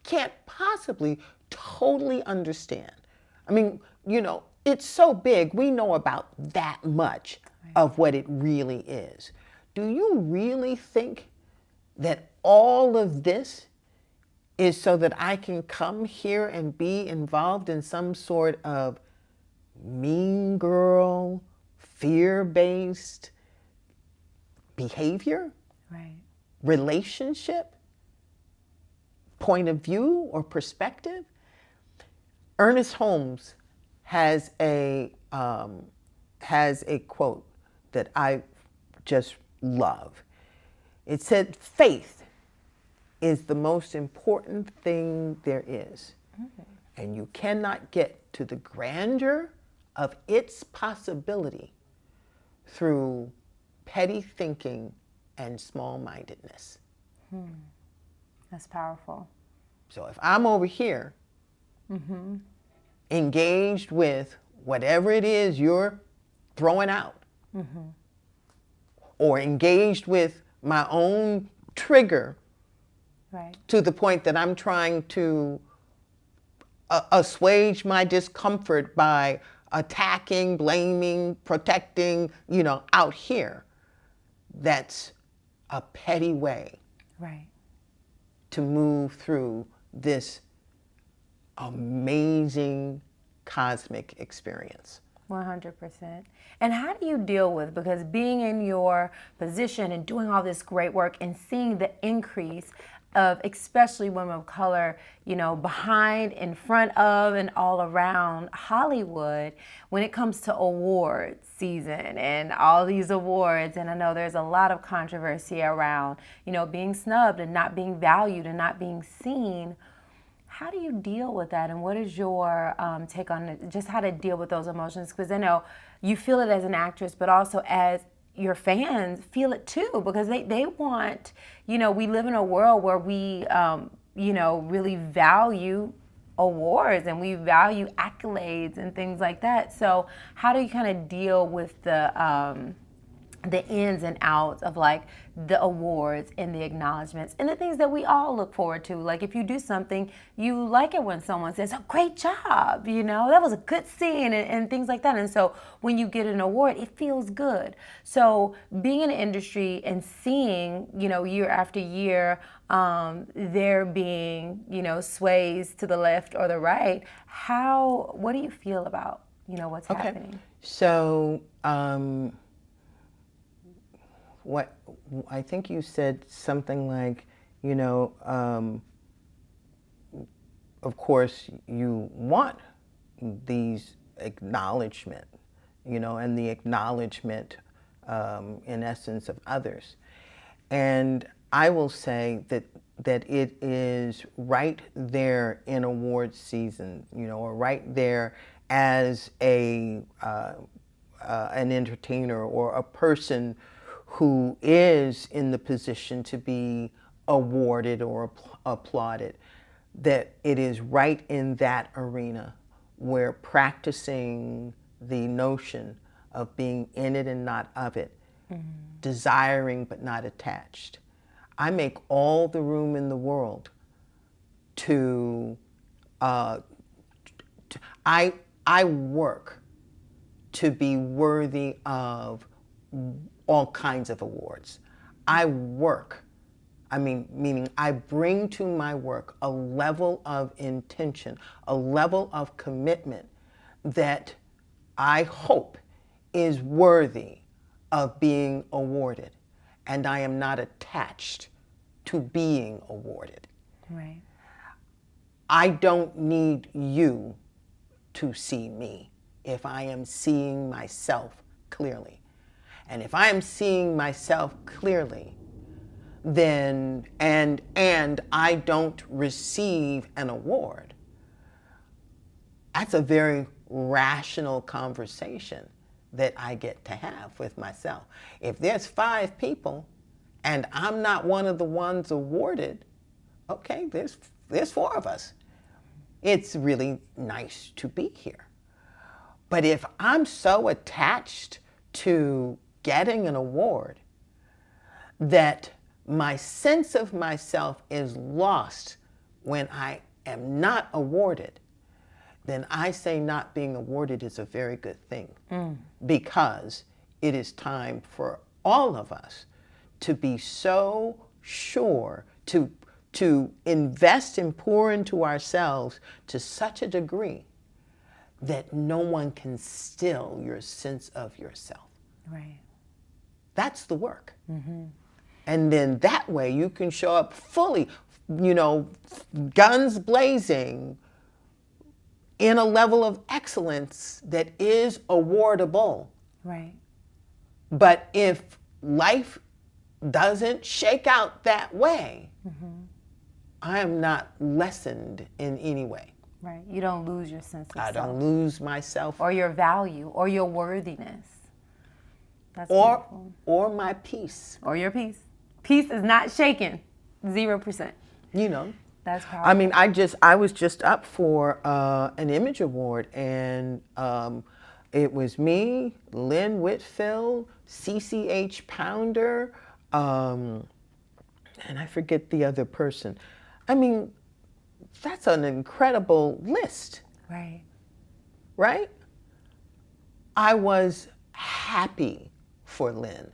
can't possibly totally understand? I mean, it's so big, we know about that much of what it really is. Do you really think that all of this is so that I can come here and be involved in some sort of mean girl, fear-based behavior, Right. relationship, point of view or perspective? Ernest Holmes has a quote that I just love. It said, "Faith is the most important thing there is, and you cannot get to the grandeur of its possibility through petty thinking and small-mindedness." That's powerful. So if I'm over here engaged with whatever it is you're throwing out, or engaged with my own trigger Right. to the point that I'm trying to assuage my discomfort by attacking, blaming, protecting, out here, that's a petty way Right. to move through this amazing cosmic experience. 100%. And how do you deal with, because being in your position and doing all this great work and seeing the increase of especially women of color, behind, in front of, and all around Hollywood when it comes to award season and all these awards. And I know there's a lot of controversy around, being snubbed and not being valued and not being seen. How do you deal with that, and what is your take on it, just how to deal with those emotions? Because I know you feel it as an actress, but also as your fans feel it too, because they want, we live in a world where we, really value awards and we value accolades and things like that. So how do you kind of deal with the ins and outs of like the awards and the acknowledgments and the things that we all look forward to? Like if you do something, you like it when someone says, "Oh, great job, that was a good scene," and things like that. And so when you get an award, it feels good. So being in the industry and seeing, year after year, there being, sways to the left or the right, what do you feel about, what's happening? So, what I think you said something like, of course you want these acknowledgement, and the acknowledgement, in essence, of others. And I will say that it is right there in awards season, or right there as an entertainer or a person who is in the position to be awarded or applauded, that it is right in that arena where practicing the notion of being in it and not of it, desiring but not attached. I make all the room in the world to I work to be worthy of all kinds of awards. Meaning I bring to my work a level of intention, a level of commitment that I hope is worthy of being awarded. And I am not attached to being awarded. Right. I don't need you to see me if I am seeing myself clearly. And if I am seeing myself clearly, then and I don't receive an award, that's a very rational conversation that I get to have with myself. If there's 5 people and I'm not one of the ones awarded, okay, there's 4 of us. It's really nice to be here. But if I'm so attached to getting an award that my sense of myself is lost when I am not awarded, then I say not being awarded is a very good thing, because it is time for all of us to be so sure, to invest and pour into ourselves to such a degree that no one can still your sense of yourself. Right. That's the work. And then that way you can show up fully, you know, guns blazing, in a level of excellence that is awardable. Right. But if life doesn't shake out that way, I am not lessened in any way. Right. You don't lose your sense of I self. don't lose myself Or your value, or your worthiness. That's or beautiful. or my peace. Or your peace. Peace is not shaken. 0%. You know. That's powerful. I mean, I was just up for an Image Award, and it was me, Lynn Whitfield, CCH Pounder, and I forget the other person. I mean, that's an incredible list, Right. right? I was happy for Lynn.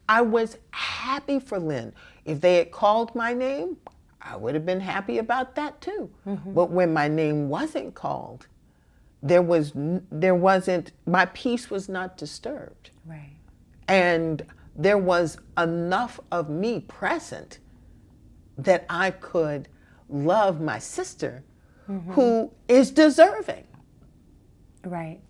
I was happy for Lynn. If they had called my name, I would have been happy about that too. But when my name wasn't called, there wasn't, my peace was not disturbed. Right. And there was enough of me present that I could love my sister who is deserving. Right.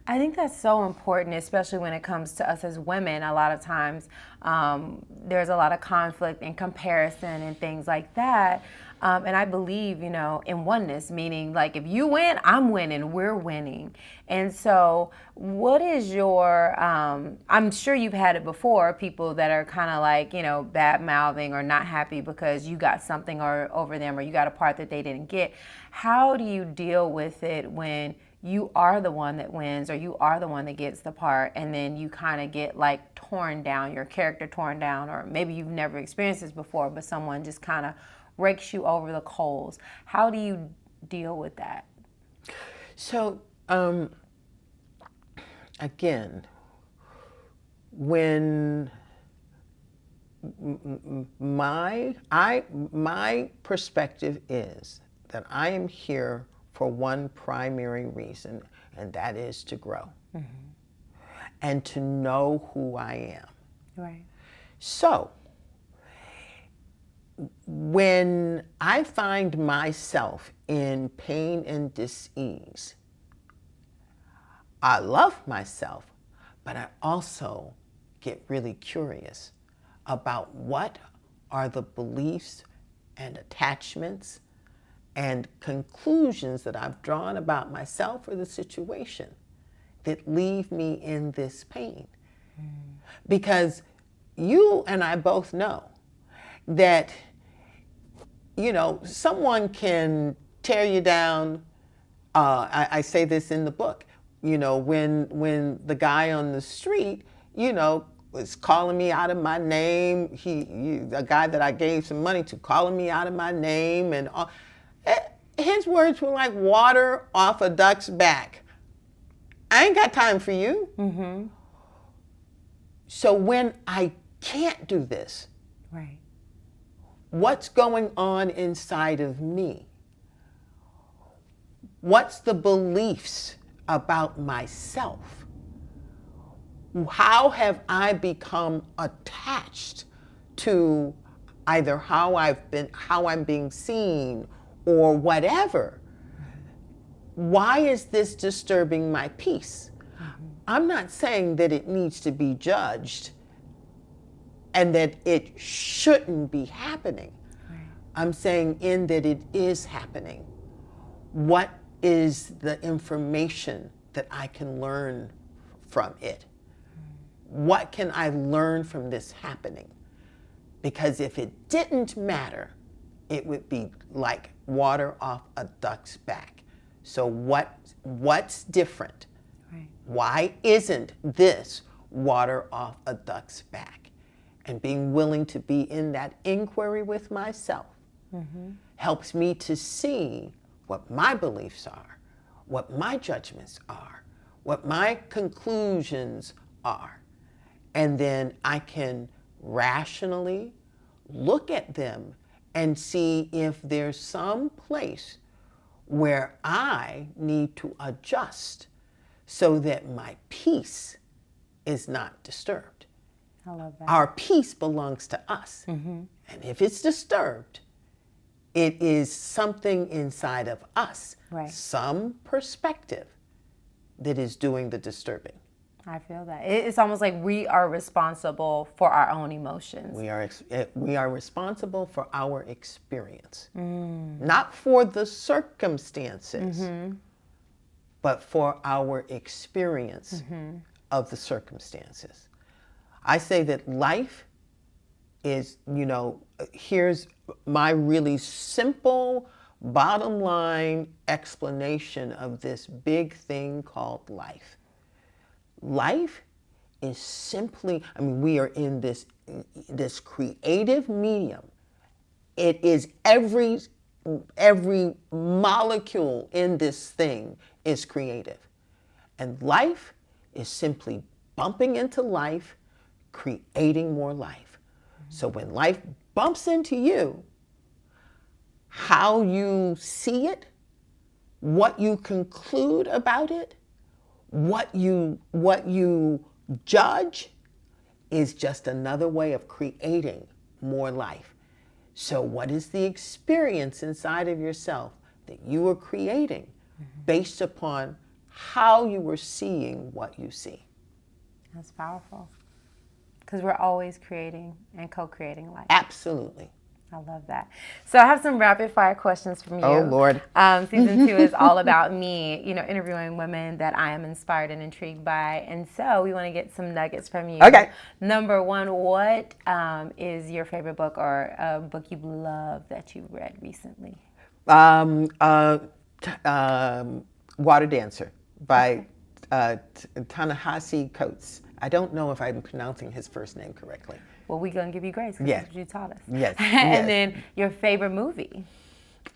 I think that's so important, especially when it comes to us as women. A lot of times there's a lot of conflict and comparison and things like that. And I believe, you know, in oneness, meaning like if you win, I'm winning, we're winning. And so what is your, I'm sure you've had it before, people that are kind of like, you know, bad mouthing or not happy because you got something over them or you got a part that they didn't get. How do you deal with it when you are the one that wins or you are the one that gets the part and then you kind of get like torn down, your character torn down, or maybe you've never experienced this before, but someone just kind of rakes you over the coals. How do you deal with that? So, again, when my perspective is that I am here for one primary reason, and that is to grow and to know who I am. Right. So, when I find myself in pain and dis-ease, I love myself, but I also get really curious about what are the beliefs and attachments and conclusions that I've drawn about myself or the situation that leave me in this pain. Because you and I both know that, you know, someone can tear you down. I say this in the book, you know, when the guy on the street, you know, was calling me out of my name, the guy that I gave some money to, calling me out of my name, and his words were like water off a duck's back. I ain't got time for you. So when I can't do this, Right. what's going on inside of me? What's the beliefs about myself? How have I become attached to either how I'm being seen or whatever? Why is this disturbing my peace? I'm not saying that it needs to be judged and that it shouldn't be happening. Right. I'm saying in that it is happening. What is the information that I can learn from it? What can I learn from this happening? Because if it didn't matter, it would be like water off a duck's back. So what's different? Right. Why isn't this water off a duck's back? And being willing to be in that inquiry with myself helps me to see what my beliefs are, what my judgments are, what my conclusions are. And then I can rationally look at them and see if there's some place where I need to adjust so that my peace is not disturbed. I love that. Our peace belongs to us. And if it's disturbed, it is something inside of us, Right. some perspective that is doing the disturbing. I feel that. It's almost like we are responsible for our own emotions. We are responsible for our experience, not for the circumstances, but for our experience of the circumstances. I say that life is, here's my really simple bottom line explanation of this big thing called life. Life is simply, we are in this creative medium. It is every molecule in this thing is creative. And life is simply bumping into life, creating more life. So when life bumps into you, how you see it, what you conclude about it, what you judge is just another way of creating more life. So what is the experience inside of yourself that you are creating based upon how you were seeing what you see? That's powerful. Because we're always creating and co-creating life. Absolutely. I love that. So I have some rapid fire questions from you. Oh, Lord. Season 2 is all about me, interviewing women that I am inspired and intrigued by. And so we want to get some nuggets from you. Okay. Number 1, what is your favorite book or a book you love that you read recently? Water Dancer by Ta-Nehisi Coates. I don't know if I'm pronouncing his first name correctly. Well, we're going to give you grace because Yes. that's what you taught us. Yes. And then your favorite movie?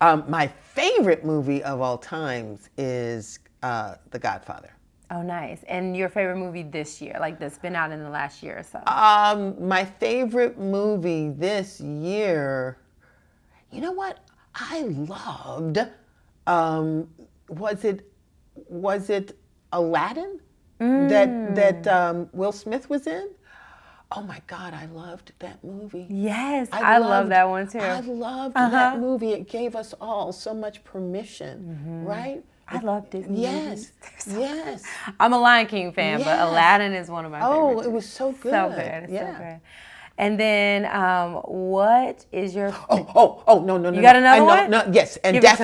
My favorite movie of all times is The Godfather. Oh, nice. And your favorite movie this year, like that's been out in the last year or so? My favorite movie this year, you know what? I loved, was it Aladdin that Will Smith was in? Oh my God, I loved that movie. Yes, I love that one too. I loved that movie. It gave us all so much permission, right? I love Disney movies. Yes. I'm a Lion King fan, but Yes. Aladdin is one of my favorites. Oh, it was so good. So good. It's so good. And then, what is your? No! You got another one? No, yes, and Give it to us.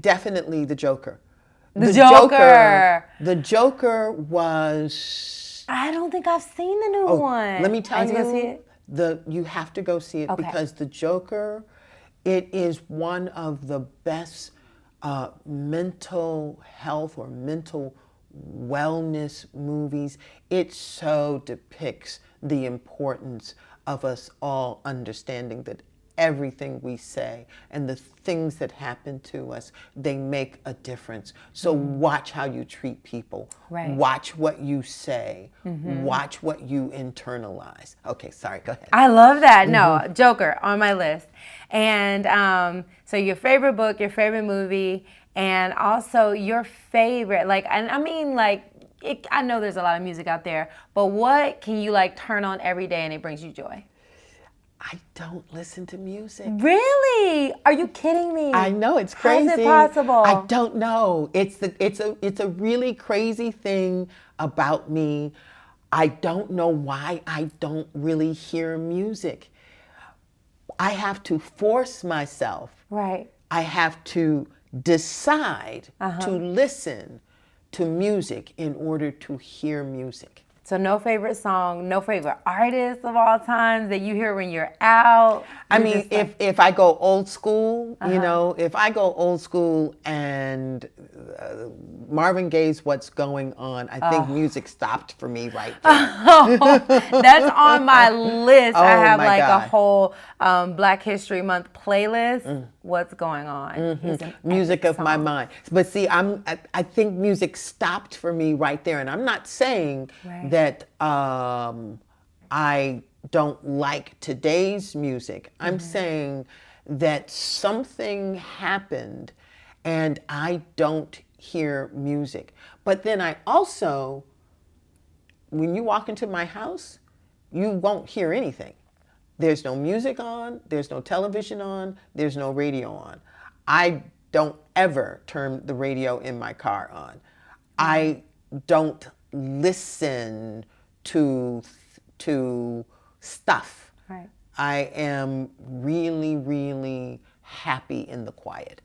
definitely the Joker. The Joker. The Joker was. I don't think I've seen the new one. Let me tell I need you, to go see it? you have to go see it because the Joker, it is one of the best mental health or mental wellness movies. It so depicts the importance of us all understanding that everything we say and the things that happen to us, they make a difference. So watch how you treat people. Right. Watch what you say. Watch what you internalize. Okay, sorry, go ahead. I love that. No, Joker on my list. And so your favorite book, your favorite movie, and also your favorite, like, and I mean, like, I know there's a lot of music out there, but what can you like turn on every day and it brings you joy? I don't listen to music. Really? Are you kidding me? I know, it's crazy. How is it possible? I don't know. It's a really crazy thing about me. I don't know why I don't really hear music. I have to force myself. Right. I have to decide to listen to music in order to hear music. So no favorite song, no favorite artist of all times that you hear when you're out? I mean, if I go old school, you know, if I go old school and Marvin Gaye's What's Going On, I think music stopped for me right there. That's on my list. I have my like God. a whole Black History Month playlist. What's Going On? He's an Music epic of my song. mind. But see, I think music stopped for me right there. And I'm not saying that I don't like today's music. I'm saying that something happened and I don't hear music. But then I also, when you walk into my house, you won't hear anything. There's no music on, there's no television on, there's no radio on. I don't ever turn the radio in my car on. I don't listen to stuff. Right. I am really, really happy in the quiet.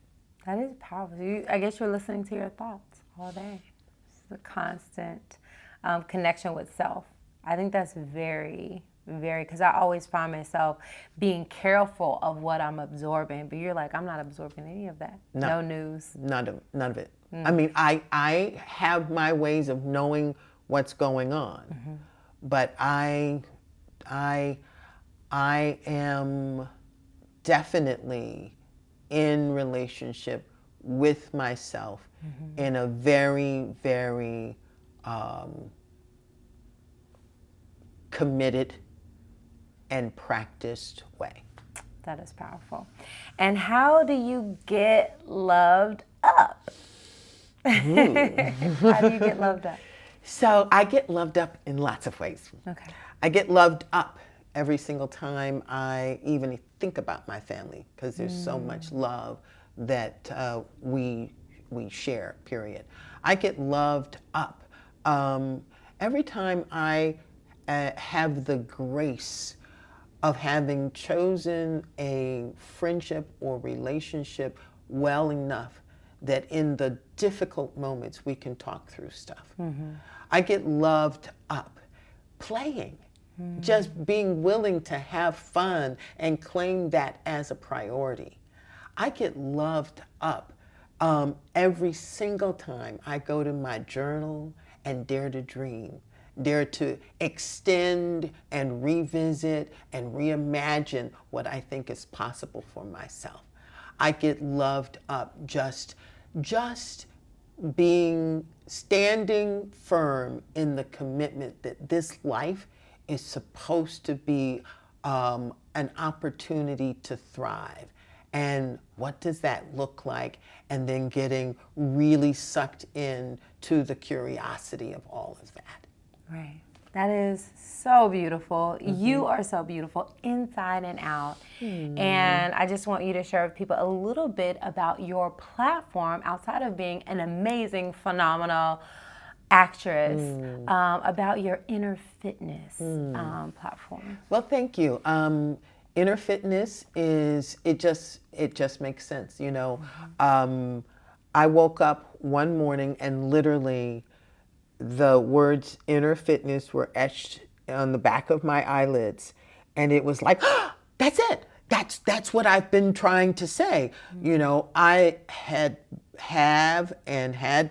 That is powerful. I guess you're listening to your thoughts all day. It's a constant connection with self. I think that's very, very, because I always find myself being careful of what I'm absorbing. But you're like, I'm not absorbing any of that. No news. None of it. I mean, I have my ways of knowing what's going on, but I am definitely in relationship with myself in a very, very committed and practiced way. That is powerful. And how do you get loved up? How do you get loved up? So I get loved up in lots of ways. Okay. I get loved up every single time I even think about my family, because there's so much love that we share, period. I get loved up every time I have the grace of having chosen a friendship or relationship well enough that in the difficult moments we can talk through stuff. I get loved up playing, just being willing to have fun and claim that as a priority. I get loved up every single time I go to my journal and dare to dream, dare to extend and revisit and reimagine what I think is possible for myself. I get loved up just standing firm in the commitment that this life is supposed to be an opportunity to thrive. And what does that look like? And then getting really sucked in to the curiosity of all of that. Right. That is so beautiful. You are so beautiful inside and out. And I just want you to share with people a little bit about your platform outside of being an amazing, phenomenal actress, about your inner fitness platform. Well, thank you. Inner fitness is, it just makes sense, you know. I woke up one morning and literally the words inner fitness were etched on the back of my eyelids, and it was like, oh, that's it. That's what I've been trying to say. You know, I had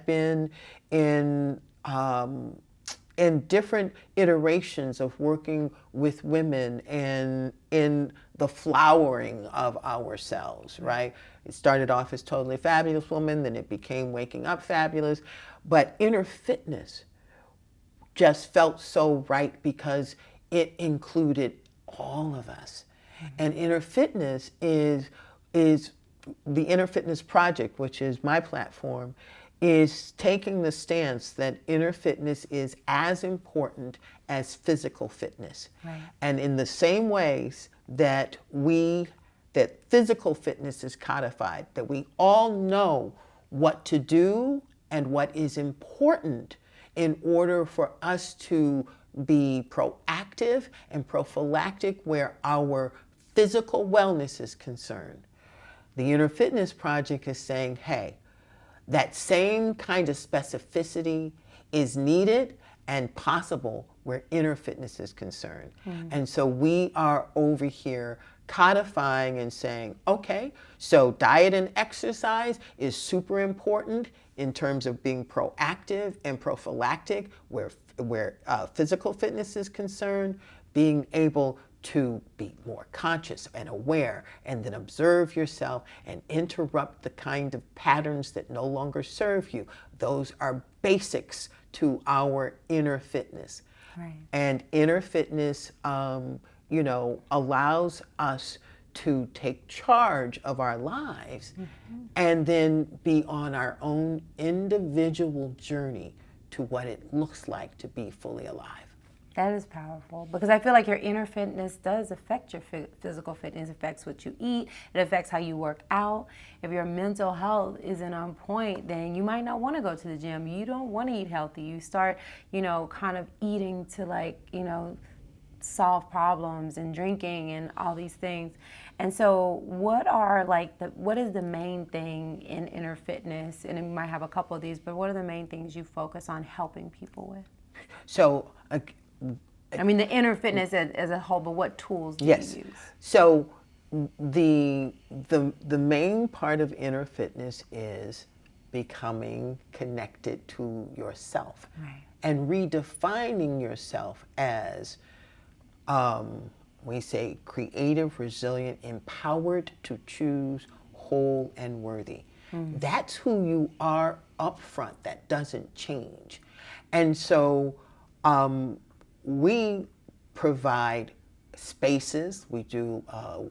been in and different iterations of working with women and in the flowering of ourselves, right? It started off as Totally Fabulous Woman, then it became Waking Up Fabulous. But inner fitness just felt so right because it included all of us. And inner fitness is the Inner Fitness Project, which is my platform, is taking the stance that inner fitness is as important as physical fitness. Right. And in the same ways that that physical fitness is codified, that we all know what to do and what is important in order for us to be proactive and prophylactic where our physical wellness is concerned. The Inner Fitness Project is saying, hey, that same kind of specificity is needed and possible where inner fitness is concerned. And so we are over here codifying and saying, okay, so diet and exercise is super important in terms of being proactive and prophylactic where physical fitness is concerned, being able to be more conscious and aware and then observe yourself and interrupt the kind of patterns that no longer serve you. Those are basics to our inner fitness. Right. And inner fitness, allows us to take charge of our lives and then be on our own individual journey to what it looks like to be fully alive. That is powerful because I feel like your inner fitness does affect your physical fitness. It affects what you eat. It affects how you work out. If your mental health isn't on point, then you might not want to go to the gym. You don't want to eat healthy. You start, kind of eating to solve problems and drinking and all these things. And so what is the main thing in inner fitness? And you might have a couple of these, but what are the main things you focus on helping people with? So, the inner fitness as a whole, but what tools do yes. you use? So the main part of inner fitness is becoming connected to yourself. Right. And redefining yourself as we say creative, resilient, empowered to choose, whole and worthy. That's who you are up front. That doesn't change. And so we provide spaces. We do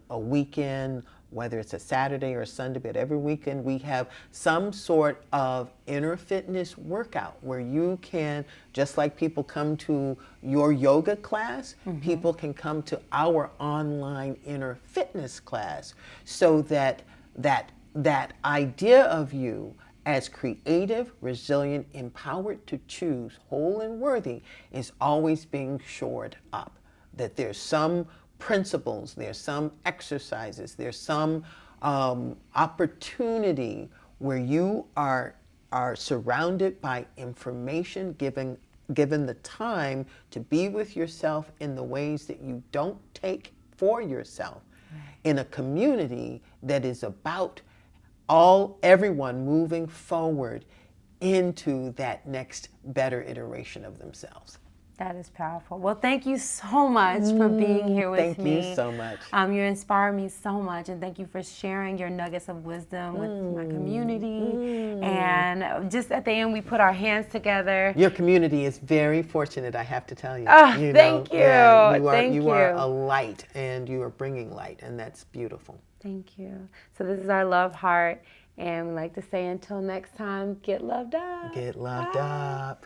a weekend, whether it's a Saturday or a Sunday, but every weekend we have some sort of inner fitness workout where you can, just like people come to your yoga class, people can come to our online inner fitness class, so that idea of you as creative, resilient, empowered to choose, whole and worthy is always being shored up. That there's some principles, there's some exercises, there's some opportunity where you are surrounded by information, given the time to be with yourself in the ways that you don't take for yourself, in a community that is about everyone moving forward into that next better iteration of themselves. That is powerful. Well, thank you so much for being here with me. Thank you so much. You inspire me so much, and thank you for sharing your nuggets of wisdom with my community. And just at the end, we put our hands together. Your community is very fortunate, I have to tell you. Thank you. Yeah, Thank you are a light, and you are bringing light, and that's beautiful. Thank you. So this is our love heart. And we like to say until next time, get loved up. Get loved up.